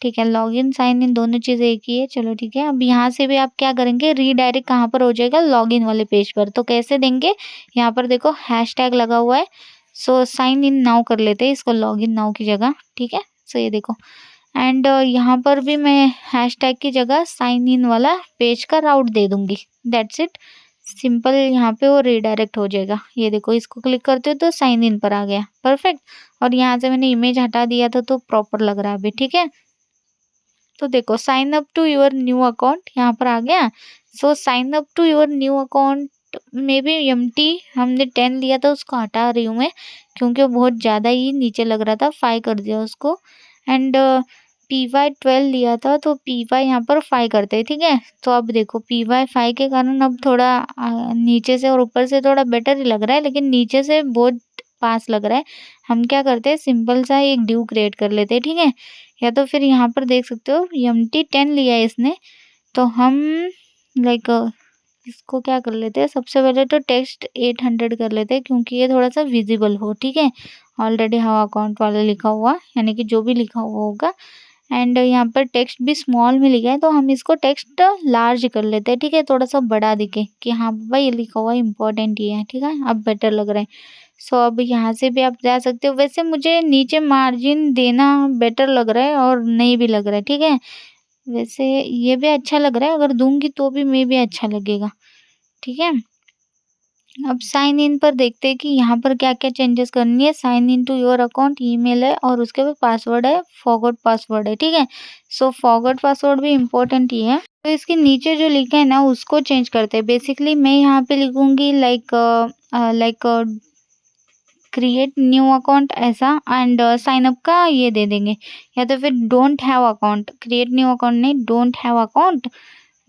ठीक है, लॉगिन साइन इन दोनों चीज़ें एक ही है, चलो ठीक है। अब यहाँ से भी आप क्या करेंगे, रीडायरेक्ट कहाँ पर हो जाएगा, लॉगिन वाले पेज पर। तो कैसे देंगे, यहाँ पर देखो हैशटैग लगा हुआ है, सो साइन इन नाउ कर लेते हैं इसको लॉगिन नाउ की जगह। ठीक है, सो ये देखो, एंड यहाँ पर भी मैं हैशटैग की जगह साइन इन वाला पेज का राउट दे दूंगी, दैट्स इट। सिंपल यहाँ पे वो रीडायरेक्ट हो जाएगा, ये देखो इसको क्लिक करते हो तो साइन इन पर आ गया, परफेक्ट। और यहाँ से मैंने इमेज हटा दिया था तो प्रॉपर लग रहा है अभी। ठीक है, तो देखो sign up to your new account यहाँ पर आ गया। So sign up to your new account में भी MT हमने 10 लिया था, उसको हटा रही हूँ मैं क्योंकि वो बहुत ज़्यादा ही नीचे लग रहा था, 5 कर दिया उसको। एंड PY12 लिया था तो PY यहाँ पर 5 करते हैं, ठीक है। तो अब देखो PY5 के कारण अब थोड़ा नीचे से और ऊपर से थोड़ा बेटर ही लग रहा है, लेकिन नीचे से बहुत पास लग रहा है। हम क्या करते हैं, सिंपल सा एक ड्यू क्रिएट कर लेते हैं, ठीक है। या तो फिर यहाँ पर देख सकते हो MT10 लिया है इसने, तो हम लाइक इसको क्या कर लेते हैं, सबसे पहले तो टेक्स्ट 800 कर लेते हैं, क्योंकि ये थोड़ा सा विजिबल हो, ठीक है। ऑलरेडी हाउ अकाउंट वाला लिखा हुआ, यानी कि जो भी लिखा हुआ होगा। एंड यहाँ पर टेक्स्ट भी स्मॉल में लिखा है, तो हम इसको टेक्स्ट लार्ज कर लेते हैं, ठीक है। थोड़ा सा बड़ा दिखे कि हाँ भाई ये लिखा हुआ इंपॉर्टेंट ही है, ठीक है। अब बेटर लग रहा है। सो अब यहाँ से भी आप जा सकते हो। वैसे मुझे नीचे मार्जिन देना बेटर लग रहा है और नहीं भी लग रहा है, ठीक है। वैसे ये भी अच्छा लग रहा है, अगर दूंगी तो भी मे भी अच्छा लगेगा, ठीक है। अब साइन इन पर देखते हैं कि यहाँ पर क्या क्या चेंजेस करनी है। Sign in to your account email है और उसके बाद पासवर्ड है, फॉरगॉट पासवर्ड है, ठीक है। सो फॉरगॉट पासवर्ड भी इम्पोर्टेंट ही है। तो इसके नीचे जो लिखा है ना उसको चेंज करते हैं। बेसिकली मैं यहाँ पे लिखूंगी लाइक क्रिएट न्यू अकाउंट ऐसा, एंड साइन अप का ये दे देंगे, या तो फिर don't have account, create new account नहीं, don't have account,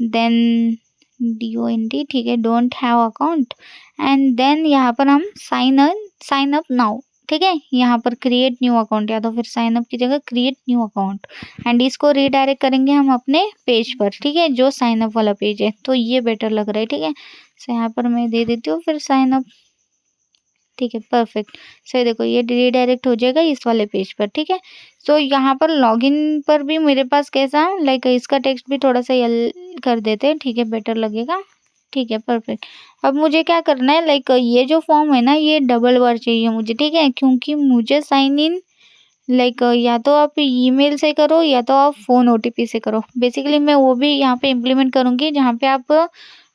then DONT, ठीक है, don't have account. And then यहाँ पर हम साइन अप नाउ, ठीक है। यहाँ पर क्रिएट न्यू अकाउंट, या तो फिर साइन अप की जगह क्रिएट न्यू अकाउंट, एंड इसको रीडायरेक्ट करेंगे हम अपने पेज पर, ठीक है, जो साइन अप वाला पेज है। तो ये बेटर लग रहा है, ठीक है। सो यहाँ पर मैं दे देती हूँ फिर साइन अप, ठीक है, परफेक्ट। सो देखो ये रीडायरेक्ट हो जाएगा इस वाले पेज पर, ठीक है। सो यहाँ पर लॉगिन पर भी मेरे पास कैसा लाइक इसका टेक्स्ट भी थोड़ा सा यल कर देते हैं, ठीक है, बेटर लगेगा, ठीक है, परफेक्ट। अब मुझे क्या करना है, लाइक ये जो फॉर्म है ना ये डबल बार चाहिए मुझे, ठीक है, क्योंकि मुझे साइन इन लाइक या तो आप ईमेल से करो या तो आप फ़ोन OTP से करो। बेसिकली मैं वो भी यहाँ पे इम्प्लीमेंट करूँगी, जहाँ पे आप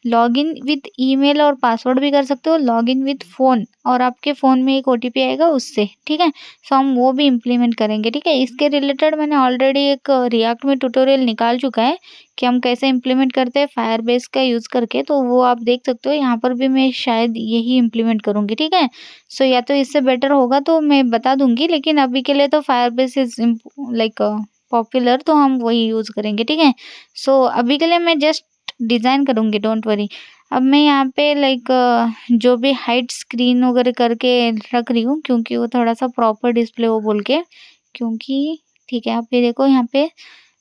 लॉगिन विथ ईमेल और पासवर्ड भी कर सकते हो, लॉगिन विथ फ़ोन और आपके फ़ोन में एक OTP आएगा उससे, ठीक है। सो हम वो भी इम्प्लीमेंट करेंगे, ठीक है। इसके रिलेटेड मैंने ऑलरेडी एक रिएक्ट में ट्यूटोरियल निकाल चुका है कि हम कैसे इम्प्लीमेंट करते हैं फायरबेस का यूज़ करके, तो वो आप देख सकते हो। यहाँ पर भी मैं शायद यही इम्प्लीमेंट करूँगी, ठीक है। सो या तो इससे बेटर होगा तो मैं बता दूंगी, लेकिन अभी के लिए तो फायरबेस इज लाइक पॉपुलर, तो हम वही यूज़ करेंगे, ठीक है। सो अभी के लिए मैं जस्ट डिज़ाइन करूँगी, डोंट वरी। अब मैं यहाँ पे लाइक जो भी हाइट स्क्रीन वगैरह करके रख रही हूँ, क्योंकि वो थोड़ा सा प्रॉपर डिस्प्ले हो बोल के, क्योंकि ठीक है। आप ये देखो यहाँ पे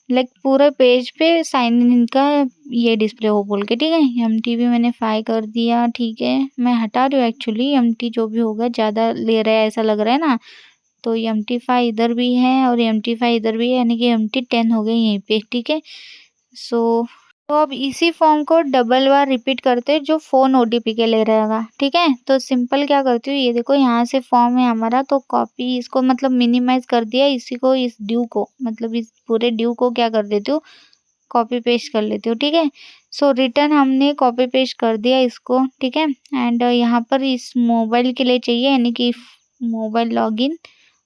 लाइक पूरा पेज पे साइन इन का ये डिस्प्ले हो बोल के, ठीक है। MT भी मैंने 5 कर दिया, ठीक है। मैं हटा रही हूँ एक्चुअली, MT जो भी होगा ज़्यादा ले रहा है ऐसा लग रहा है ना, तो MT5 इधर भी है और MT5 इधर भी है, यानी कि MT10 हो गई यहीं पे, ठीक है। सो तो अब इसी फॉर्म को डबल बार रिपीट करते हैं जो फ़ोन OTP के लिए रहेगा, ठीक है। तो सिंपल क्या करती हूँ, ये देखो यहाँ से फॉर्म है हमारा, तो कॉपी इसको मतलब मिनिमाइज कर दिया, इसी को इस ड्यू को मतलब इस पूरे ड्यू को क्या कर देती हूँ, कॉपी पेस्ट कर लेती हूँ, ठीक है। सो रिटर्न हमने कॉपी पेस्ट कर दिया इसको, ठीक है। एंड यहाँ पर इस मोबाइल के लिए चाहिए, यानी कि मोबाइल लॉगिन,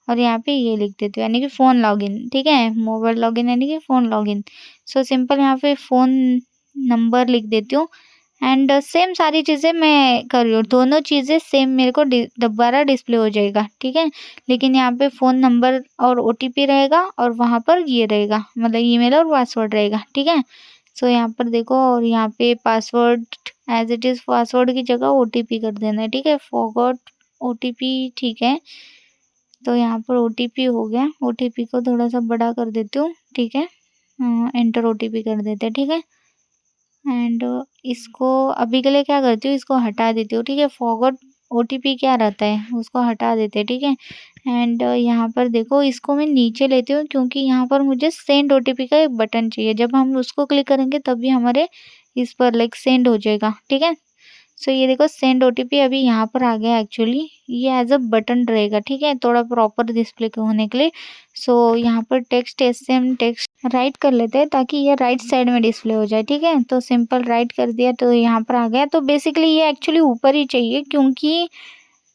और यहाँ पे ये लिख देती हूँ यानी कि फ़ोन लॉगिन, ठीक है। मोबाइल लॉगिन यानी कि फ़ोन लॉगिन। सो सिंपल यहाँ पे फ़ोन नंबर लिख देती हूँ, एंड सेम सारी चीज़ें मैं कर रही हूँ, दोनों चीज़ें सेम मेरे को दोबारा डिस्प्ले हो जाएगा, ठीक है। लेकिन यहाँ पे फ़ोन नंबर और OTP रहेगा, और वहाँ पर ये रहेगा मतलब ईमेल और पासवर्ड रहेगा, ठीक है। सो यहाँ पर देखो, और यहाँ पे password as it is password की जगह OTP कर देना है, ठीक है। फॉरगॉट OTP, ठीक है। तो यहाँ पर OTP हो गया, OTP को थोड़ा सा बड़ा कर देती हूँ, ठीक है। एंटर OTP कर देते हैं, ठीक है। एंड इसको अभी के लिए क्या करती हूँ, इसको हटा देती हूँ, ठीक है। फॉरगॉट OTP क्या रहता है उसको हटा देते हैं, ठीक है। एंड यहाँ पर देखो, इसको मैं नीचे लेती हूँ, क्योंकि यहाँ पर मुझे सेंड OTP का एक बटन चाहिए, जब हम उसको क्लिक करेंगे तभी हमारे इस पर लाइक सेंड हो जाएगा, ठीक है। सो ये देखो सेंड OTP अभी यहाँ पर आ गया, एक्चुअली ये एज अ बटन रहेगा, ठीक है, थोड़ा प्रॉपर डिस्प्ले होने के लिए। सो यहाँ पर टेक्स्ट SM टेक्स्ट राइट कर लेते हैं, ताकि ये राइट साइड में डिस्प्ले हो जाए, ठीक है। तो सिंपल राइट कर दिया तो यहाँ पर आ गया। तो बेसिकली ये एक्चुअली ऊपर ही चाहिए, क्योंकि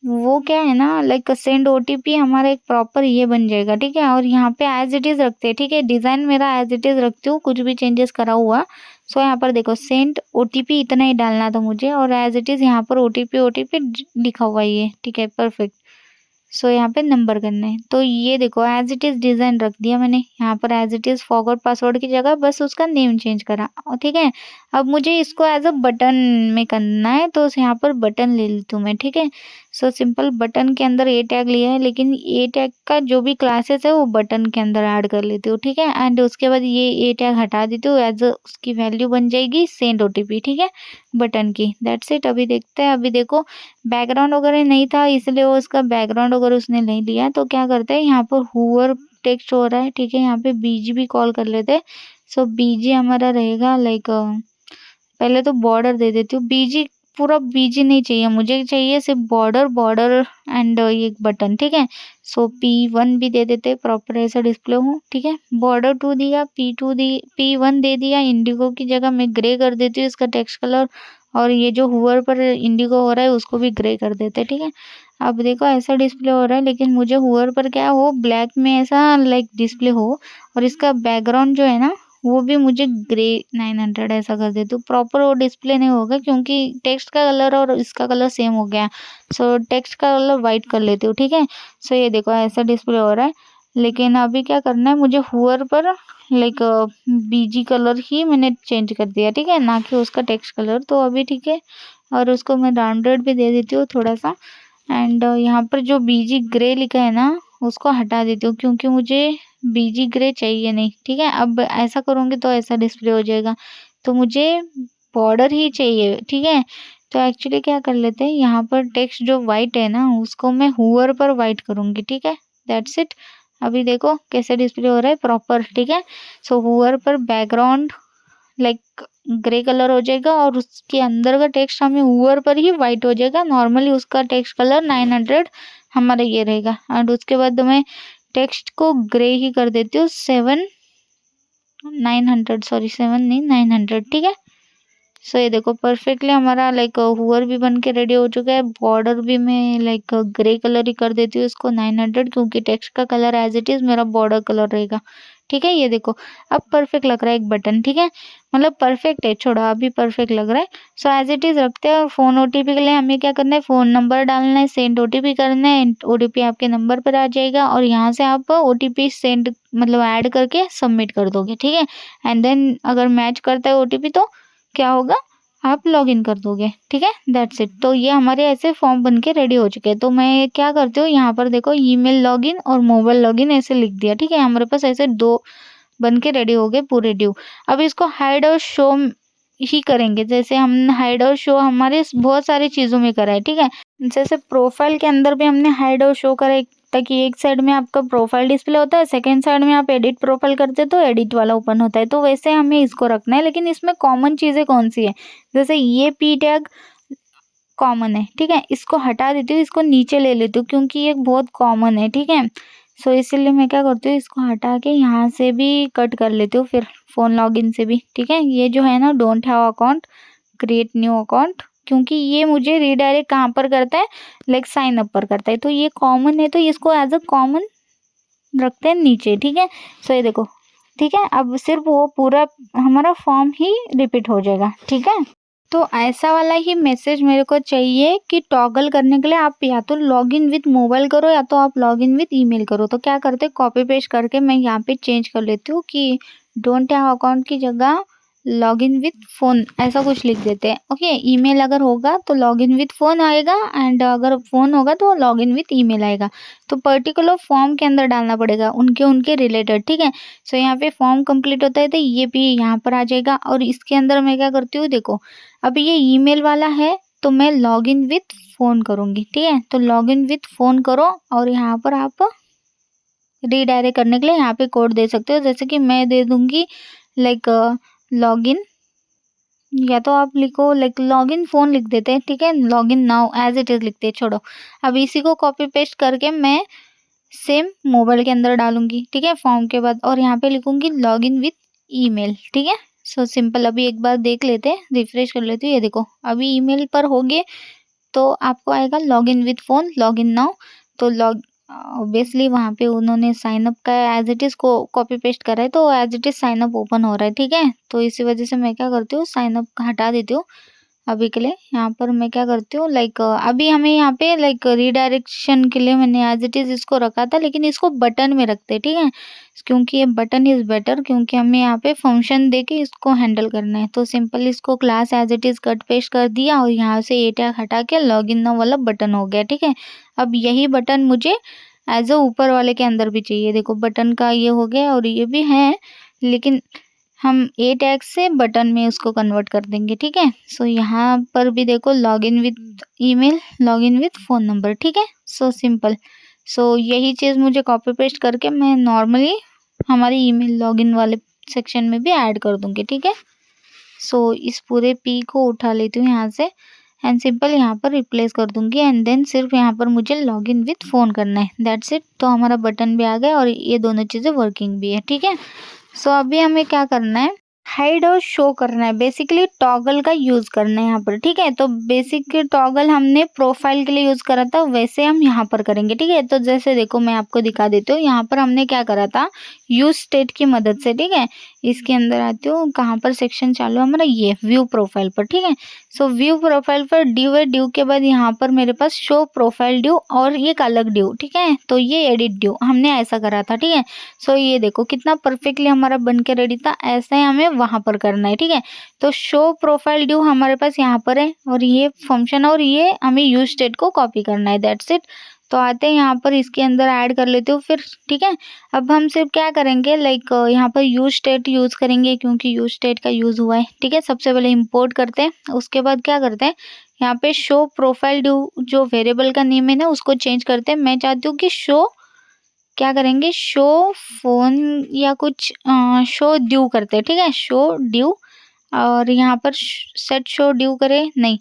वो क्या है ना, लाइक सेंड OTP हमारा एक प्रॉपर ये बन जाएगा, ठीक है। और यहाँ पे एज इट इज़ रखते हैं, ठीक है, डिज़ाइन मेरा एज इट इज़ रखती हूँ, कुछ भी चेंजेस करा हुआ। सो यहाँ पर देखो सेंड OTP इतना ही डालना था मुझे, और एज इट इज़ यहाँ पर OTP लिखा हुआ है ये, ठीक है, परफेक्ट। सो यहाँ पे नंबर करना है। तो ये देखो एज इट इज़ डिज़ाइन रख दिया मैंने यहाँ पर, as it is forgot password की जगह बस उसका नेम चेंज करा। और ठीक है, अब मुझे इसको एज अ बटन में करना है, तो यहाँ पर बटन ले लेती हूँ मैं। ठीक है, सो सिंपल बटन के अंदर ए टैग लिया है, लेकिन ए टैग का जो भी क्लासेस है वो बटन के अंदर ऐड कर लेती हूँ। ठीक है, एंड उसके बाद ये ए टैग हटा देती हूँ, एज उसकी वैल्यू बन जाएगी सेंड ओटीपी। ठीक है, बटन की, दैट्स इट। अभी देखते हैं। अभी देखो बैकग्राउंड वगैरह नहीं था, इसलिए वो उसका बैकग्राउंड वगैरह उसने नहीं लिया। तो क्या करते हैं, यहाँ पर हुवर टेक्स्ट हो रहा है। ठीक है, यहाँ पे बीजी भी कॉल कर लेते हैं। सो बीजी हमारा रहेगा लाइक, पहले तो बॉर्डर दे देती हूँ। बीजी पूरा बीजी नहीं चाहिए मुझे, चाहिए सिर्फ बॉर्डर बॉर्डर एंड ये बटन। ठीक है, सो P1 भी दे देते, प्रॉपर ऐसा डिस्प्ले हो। ठीक है, बॉर्डर 2 दिया, P2 दी, P1 दे दिया। इंडिगो की जगह मैं ग्रे कर देती हूँ इसका टेक्स्ट कलर, और ये जो हुवर पर इंडिगो हो रहा है उसको भी ग्रे कर देते। ठीक है, अब देखो ऐसा डिस्प्ले हो रहा है, लेकिन मुझे हुवर पर क्या हो, ब्लैक में ऐसा लाइक डिस्प्ले हो, और इसका बैकग्राउंड जो है ना वो भी मुझे ग्रे 900 ऐसा कर देती हूँ। प्रॉपर वो डिस्प्ले नहीं होगा क्योंकि टेक्स्ट का कलर और इसका कलर सेम हो गया। सो टेक्स्ट का कलर वाइट कर लेती हूँ। ठीक है, सो ये देखो ऐसा डिस्प्ले हो रहा है, लेकिन अभी क्या करना है मुझे, हुवर पर लाइक बीजी कलर ही मैंने चेंज कर दिया। ठीक है, ना कि उसका टेक्स्ट कलर। तो अभी ठीक है, और उसको मैं राउंडेड भी दे देती हूँ थोड़ा सा। एंड यहाँ पर जो बीजी ग्रे लिखा है ना उसको हटा देती हूँ, क्योंकि मुझे बीजी ग्रे चाहिए नहीं। ठीक है, अब ऐसा करूँगी तो ऐसा डिस्प्ले हो जाएगा, तो मुझे बॉर्डर ही चाहिए। ठीक है, तो एक्चुअली क्या कर लेते हैं, यहाँ पर टेक्स्ट जो वाइट है ना उसको मैं हुवर पर वाइट करूँगी। ठीक है, दैट्स इट। अभी देखो कैसे डिस्प्ले हो रहा है प्रॉपर। ठीक है, सो हुवर पर बैकग्राउंड लाइक ग्रे कलर हो जाएगा, और उसके अंदर का टेक्स्ट हमें ऊपर पर ही वाइट हो जाएगा। नॉर्मली उसका टेक्स्ट कलर 900 हमारा ये रहेगा। एंड उसके बाद मैं टेक्स्ट को ग्रे ही कर देती हूँ, 7 900, सॉरी 7 नहीं 900। ठीक है, सो ये देखो परफेक्टली हमारा लाइक हुवर भी बन के रेडी हो चुका है। बॉर्डर भी मैं लाइक ग्रे कलर ही कर देती हूँ इसको 900, क्योंकि टेक्स्ट का कलर एज इट इज़ मेरा बॉर्डर कलर रहेगा। ठीक है, ये देखो अब परफेक्ट लग रहा है एक बटन। ठीक है, मतलब परफेक्ट है, छोड़ो अभी परफेक्ट लग रहा है। सो एज इट इज़ रखते हैं। और फ़ोन ओटीपी के लिए हमें क्या करना है, फ़ोन नंबर डालना है, सेंड ओटीपी करना है। ओटीपी आपके नंबर पर आ जाएगा, और यहाँ से आप ओटीपी सेंड मतलब ऐड करके सबमिट कर दोगे। ठीक है, एंड देन अगर मैच करता है ओटीपी तो क्या होगा, आप लॉगिन कर दोगे। ठीक है, दैट्स इट। तो ये हमारे ऐसे फॉर्म बन के रेडी हो चुके हैं। तो मैं क्या करती हूँ, यहाँ पर देखो ईमेल लॉगिन और मोबाइल लॉगिन ऐसे लिख दिया। ठीक है, हमारे पास ऐसे दो बन के रेडी हो गए पूरे ड्यू। अब इसको हाइड और शो ही करेंगे, जैसे हम हाइड और शो हमारे बहुत सारी चीज़ों में करा है। ठीक है, जैसे प्रोफाइल के अंदर भी हमने हाइड और शो करा है, ताकि एक साइड में आपका प्रोफाइल डिस्प्ले होता है, सेकंड साइड में आप एडिट प्रोफाइल करते तो एडिट वाला ओपन होता है। तो वैसे हमें इसको रखना है, लेकिन इसमें कॉमन चीज़ें कौन सी है, जैसे ये पी टैग कॉमन है। ठीक है, इसको हटा देती हूँ, इसको नीचे ले लेती हूँ क्योंकि ये बहुत कॉमन है। ठीक है, सो इसीलिए मैं क्या करती हूँ, इसको हटा के यहाँ से भी कट कर लेती हूँ, फिर फ़ोन लॉगिन से भी। ठीक है, ये जो है ना don't have account create new account, क्योंकि ये मुझे रीडायरेक्ट कहाँ पर करता है, लाइक साइन अप पर करता है। तो ये कॉमन है, तो इसको एज अ कॉमन रखते हैं नीचे। ठीक है, सो ये देखो। ठीक है, अब सिर्फ वो पूरा हमारा फॉर्म ही रिपीट हो जाएगा। ठीक है, तो ऐसा वाला ही मैसेज मेरे को चाहिए कि टॉगल करने के लिए आप या तो लॉगिन विथ मोबाइल करो, या तो आप लॉगिन विथ ईमेल करो। तो क्या करते हैं, कॉपी पेस्ट करके मैं यहाँ पे चेंज कर लेती हूँ कि डोंट हैव अकाउंट की जगह लॉगिन विथ फ़ोन ऐसा कुछ लिख देते हैं। ओके, ईमेल अगर होगा तो लॉगिन विथ फ़ोन आएगा, एंड अगर फ़ोन होगा तो लॉगिन विथ ईमेल आएगा। तो पर्टिकुलर फॉर्म के अंदर डालना पड़ेगा उनके उनके रिलेटेड। ठीक है, सो यहाँ पे फॉर्म कंप्लीट होता है तो ये भी यहाँ पर आ जाएगा। और इसके अंदर मैं क्या करती हूँ, देखो अभी ये ईमेल वाला है तो मैं लॉगिन विथ फ़ोन करूँगी। ठीक है, तो लॉगिन विथ फ़ोन करो, और यहाँ पर आप रीडायरेक्ट करने के लिए यहाँ पे कोड दे सकते हो, जैसे कि मैं दे दूँगी लाइक लॉगिन, या तो आप लिखो लाइक लॉगिन फ़ोन लिख देते हैं। ठीक है, login now as it is लिखते हैं, छोड़ो। अब इसी को कॉपी पेस्ट करके मैं सेम मोबाइल के अंदर डालूंगी। ठीक है, फॉर्म के बाद, और यहाँ पे लिखूंगी लॉगिन विथ ईमेल। ठीक है, सो सिंपल। अभी एक बार देख लेते हैं, रिफ्रेश कर लेते हैं। ये देखो अभी ईमेल पर हो गए, तो आपको आएगा login with phone login now. तो लॉग ऑब्वियसली वहाँ पे उन्होंने साइन अप का एज इट इज़ को कॉपी पेस्ट करा है, तो as it is sign up open हो रहा है। ठीक है, तो इसी वजह से मैं क्या करती हूँ, साइन अप हटा देती हूँ। अभी के लिए यहाँ पर मैं क्या करती हूँ लाइक अभी हमें यहाँ पे लाइक रीडायरेक्शन के लिए मैंने एज इट इज़ इसको रखा था, लेकिन इसको बटन में रखते हैं, ठीक है, क्योंकि ये बटन इज़ बेटर, क्योंकि हमें यहाँ पे फंक्शन दे के इसको हैंडल करना है। तो सिंपल इसको class as it is cut paste कर दिया और यहाँ से ए टैग हटा के लॉगिन नाउ वाला बटन हो गया, ठीक है। अब यही बटन मुझे एज अ ऊपर वाले के अंदर भी चाहिए। देखो बटन का ये हो गया और ये भी है, लेकिन हम ए टैग से बटन में उसको कन्वर्ट कर देंगे, ठीक है। सो यहाँ पर भी देखो login with email, login with phone number, ठीक है। So simple. सो यही चीज़ मुझे कॉपी पेस्ट करके मैं नॉर्मली हमारी ईमेल लॉगिन वाले सेक्शन में भी ऐड कर दूँगी, ठीक है। सो इस पूरे पी को उठा लेती हूँ यहाँ से एंड सिंपल यहाँ पर रिप्लेस कर दूँगी एंड देन सिर्फ यहाँ पर मुझे लॉगिन विथ फ़ोन करना है, दैट्स इट। तो हमारा बटन भी आ गया और ये दोनों चीज़ें वर्किंग भी है, ठीक है। सो अभी हमें क्या करना है, हाइड और शो करना है, बेसिकली टॉगल का यूज़ करना है यहाँ पर, ठीक है। तो बेसिक टॉगल हमने प्रोफाइल के लिए यूज़ करा था, वैसे हम यहाँ पर करेंगे, ठीक है। तो जैसे देखो मैं आपको दिखा देती हूँ, यहाँ पर हमने क्या करा था, यूज स्टेट की मदद से, ठीक है। इसके अंदर आती हूँ, कहाँ पर सेक्शन चालू है हमारा, ये व्यू प्रोफाइल पर, ठीक है। सो व्यू प्रोफाइल पर ड्यू है, ड्यू के बाद यहाँ पर मेरे पास शो प्रोफाइल ड्यू और ये एक अलग ड्यू, ठीक है। तो ये एडिट ड्यू हमने ऐसा करा था, ठीक है। सो ये देखो कितना परफेक्टली हमारा बन के रेडी था, ऐसा ही हमें वहाँ पर करना है, ठीक है। तो शो प्रोफाइल ड्यू हमारे पास यहाँ पर है और ये फंक्शन और ये हमें यूज स्टेट को कॉपी करना है, दैट्स इट। तो आते हैं यहाँ पर इसके अंदर ऐड कर लेते हो फिर, ठीक है। अब हम सिर्फ क्या करेंगे लाइक यहाँ पर यूज स्टेट यूज़ करेंगे, क्योंकि यूज स्टेट का यूज़ हुआ है, ठीक है। सबसे पहले इंपोर्ट करते हैं, उसके बाद क्या करते हैं, यहाँ पे शो प्रोफाइल ड्यू जो वेरिएबल का नेम है ना उसको चेंज करते हैं। मैं चाहती हूँ कि शो क्या करेंगे, शो फोन या कुछ शो ड्यू करते हैं, ठीक है, शो ड्यू। और यहाँ पर सेट शो ड्यू करें, नहीं,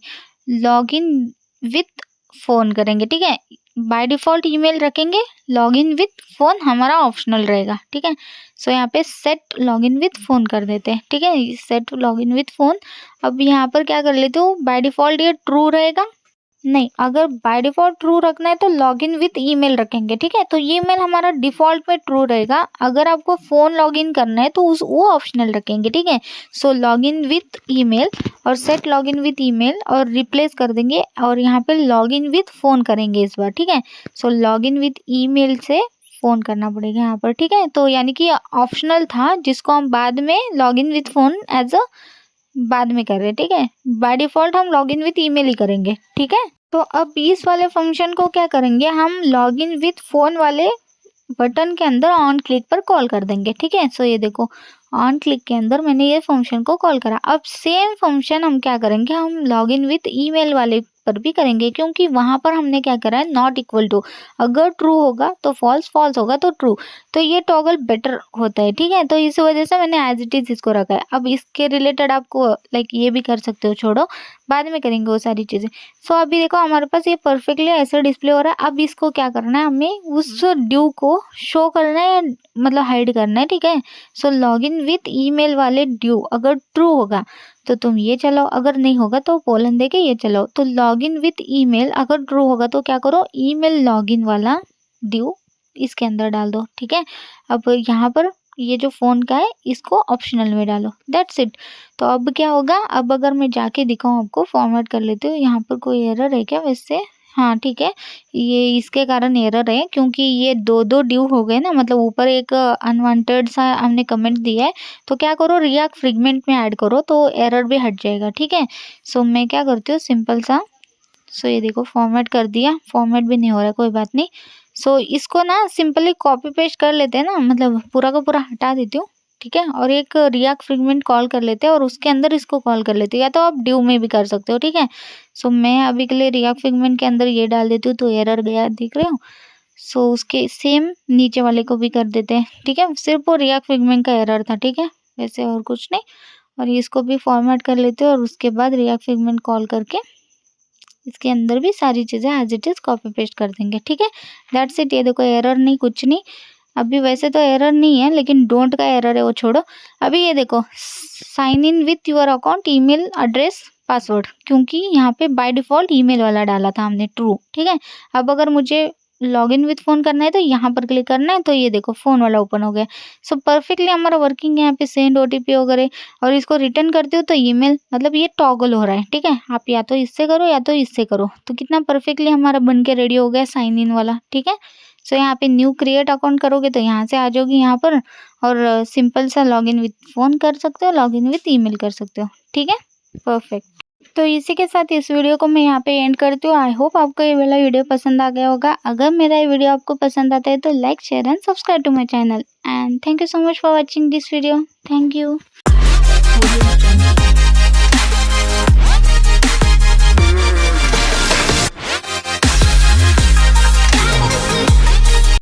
लॉगिन विथ फ़ोन करेंगे, ठीक है। बाय डिफ़ॉल्ट ईमेल रखेंगे, लॉगिन विथ फ़ोन हमारा ऑप्शनल रहेगा, ठीक है। सो यहाँ पे सेट लॉगिन विथ फ़ोन कर देते हैं, ठीक है, सेट लॉगिन विथ फ़ोन। अब यहाँ पर क्या कर लेते हो, बाय डिफ़ॉल्ट ये ट्रू रहेगा, नहीं, अगर बाय डिफ़ॉल्ट ट्रू रखना है तो लॉगिन विथ ईमेल रखेंगे, ठीक है। तो ईमेल हमारा डिफ़ॉल्ट में ट्रू रहेगा, अगर आपको फ़ोन लॉगिन करना है तो वो ऑप्शनल रखेंगे, ठीक है। सो लॉगिन विथ ईमेल और सेट लॉगिन विथ ईमेल और रिप्लेस कर देंगे और यहाँ पे लॉगिन विथ फ़ोन करेंगे इस बार, ठीक है। सो लॉगिन विथ ईमेल से फ़ोन करना पड़ेगा यहाँ पर, ठीक है। तो यानी कि ऑप्शनल था जिसको हम बाद में login with phone as a बाद में कर रहे हैं, ठीक है। बाय डिफ़ॉल्ट हम लॉगिन विथ ईमेल ही करेंगे, ठीक है। तो अब इस वाले फंक्शन को क्या करेंगे, हम लॉगिन विथ फ़ोन वाले बटन के अंदर ऑन क्लिक पर कॉल कर देंगे, ठीक है। सो ये देखो ऑन क्लिक के अंदर मैंने ये फंक्शन को कॉल करा। अब सेम फंक्शन हम क्या करेंगे, हम लॉगिन विथ ईमेल वाले पर भी करेंगे, क्योंकि वहाँ पर हमने क्या करा है, नॉट इक्वल टू, अगर ट्रू होगा तो फॉल्स, फॉल्स होगा तो ट्रू। तो ये टॉगल बेटर होता है, ठीक है। तो इस वजह से मैंने एज इट इज़ इसको रखा है। अब इसके रिलेटेड आपको लाइक ये भी कर सकते हो, छोड़ो बाद में करेंगे वो सारी चीज़ें। सो अभी देखो हमारे पास ये परफेक्टली ऐसे डिस्प्ले हो रहा है। अब इसको क्या करना है, हमें उस ड्यू को शो करना है या मतलब हाइड करना है, ठीक है। सो लॉगिन विथ ईमेल वाले ड्यू अगर ट्रू होगा तो तुम ये चलाओ, अगर नहीं होगा तो कोलन दे के ये चलाओ। तो लॉगिन विथ ईमेल अगर ट्रू होगा तो क्या करो, ईमेल लॉगिन वाला ड्यू इसके अंदर डाल दो, ठीक है। अब यहाँ पर ये जो फ़ोन का है इसको ऑप्शनल में डालो, दैट्स इट। तो अब क्या होगा, अब अगर मैं जाके दिखाऊँ आपको, फॉर्मेट कर लेती हूँ, यहाँ पर कोई एरर है क्या वैसे, हाँ ठीक है, ये इसके कारण एरर है क्योंकि ये दो दो ड्यू हो गए ना, मतलब ऊपर एक अनवांटेड सा हमने कमेंट दिया है। तो क्या करो, रिएक्ट फ्रेगमेंट में ऐड करो तो एरर भी हट जाएगा, ठीक है। सो मैं क्या करती हूँ, सिंपल सा, सो ये देखो फॉर्मेट कर दिया, फॉर्मेट भी नहीं हो रहा है, कोई बात नहीं। सो इसको ना सिंपली कॉपी पेस्ट कर लेते हैं ना, मतलब पूरा का पूरा हटा देती हूँ, ठीक है। और एक रिएक्ट फ्रेगमेंट कॉल कर लेते हैं और उसके अंदर इसको कॉल कर लेते हैं, या तो आप ड्यू में भी कर सकते हो, ठीक है। सो मैं अभी के लिए रिएक्ट फ्रेगमेंट के अंदर ये डाल देती हूँ, तो एरर गया, दिख रहे हो। सो उसके सेम नीचे वाले को भी कर देते हैं, ठीक है। सिर्फ वो रिएक्ट फ्रेगमेंट का एरर था, ठीक है, वैसे और कुछ नहीं। और इसको भी फॉर्मेट कर लेते हैं और उसके बाद रिएक्ट फ्रेगमेंट कॉल करके इसके अंदर भी सारी चीज़ें as it is copy paste कर देंगे, ठीक है। That's it. ये देखो एरर नहीं, कुछ नहीं। अभी वैसे तो एरर नहीं है, लेकिन डोंट का एरर है, वो छोड़ो। अभी ये देखो sign in with your account, email address, password, क्योंकि यहाँ पे बाय डिफ़ॉल्ट ईमेल वाला डाला था हमने ट्रू, ठीक है। अब अगर मुझे लॉगिन विथ फ़ोन करना है तो यहाँ पर क्लिक करना है, तो ये देखो फ़ोन वाला ओपन हो गया। सो परफेक्टली हमारा वर्किंग है। यहाँ पे सेंड ओटीपी वगैरह, और इसको रिटर्न करते हो तो ईमेल, मतलब ये टॉगल हो रहा है, ठीक है? आप या तो इससे करो या तो इससे करो। तो कितना परफेक्टली हमारा बन के रेडी हो गया साइन इन वाला, ठीक है? सो यहाँ पे न्यू क्रिएट अकाउंट करोगे तो यहाँ से आ जाओगी यहाँ पर, और सिंपल सा लॉगिन विथ फ़ोन कर सकते हो, लॉगिन विथ ईमेल कर सकते हो, ठीक है? परफेक्ट। तो इसी के साथ इस वीडियो को मैं यहाँ पे एंड करती हूँ। आई होप आपको ये वाला वीडियो पसंद आ गया होगा। अगर मेरा ये वीडियो आपको पसंद आता है तो like, share and subscribe to my channel, and thank you so much for watching this video. Thank you.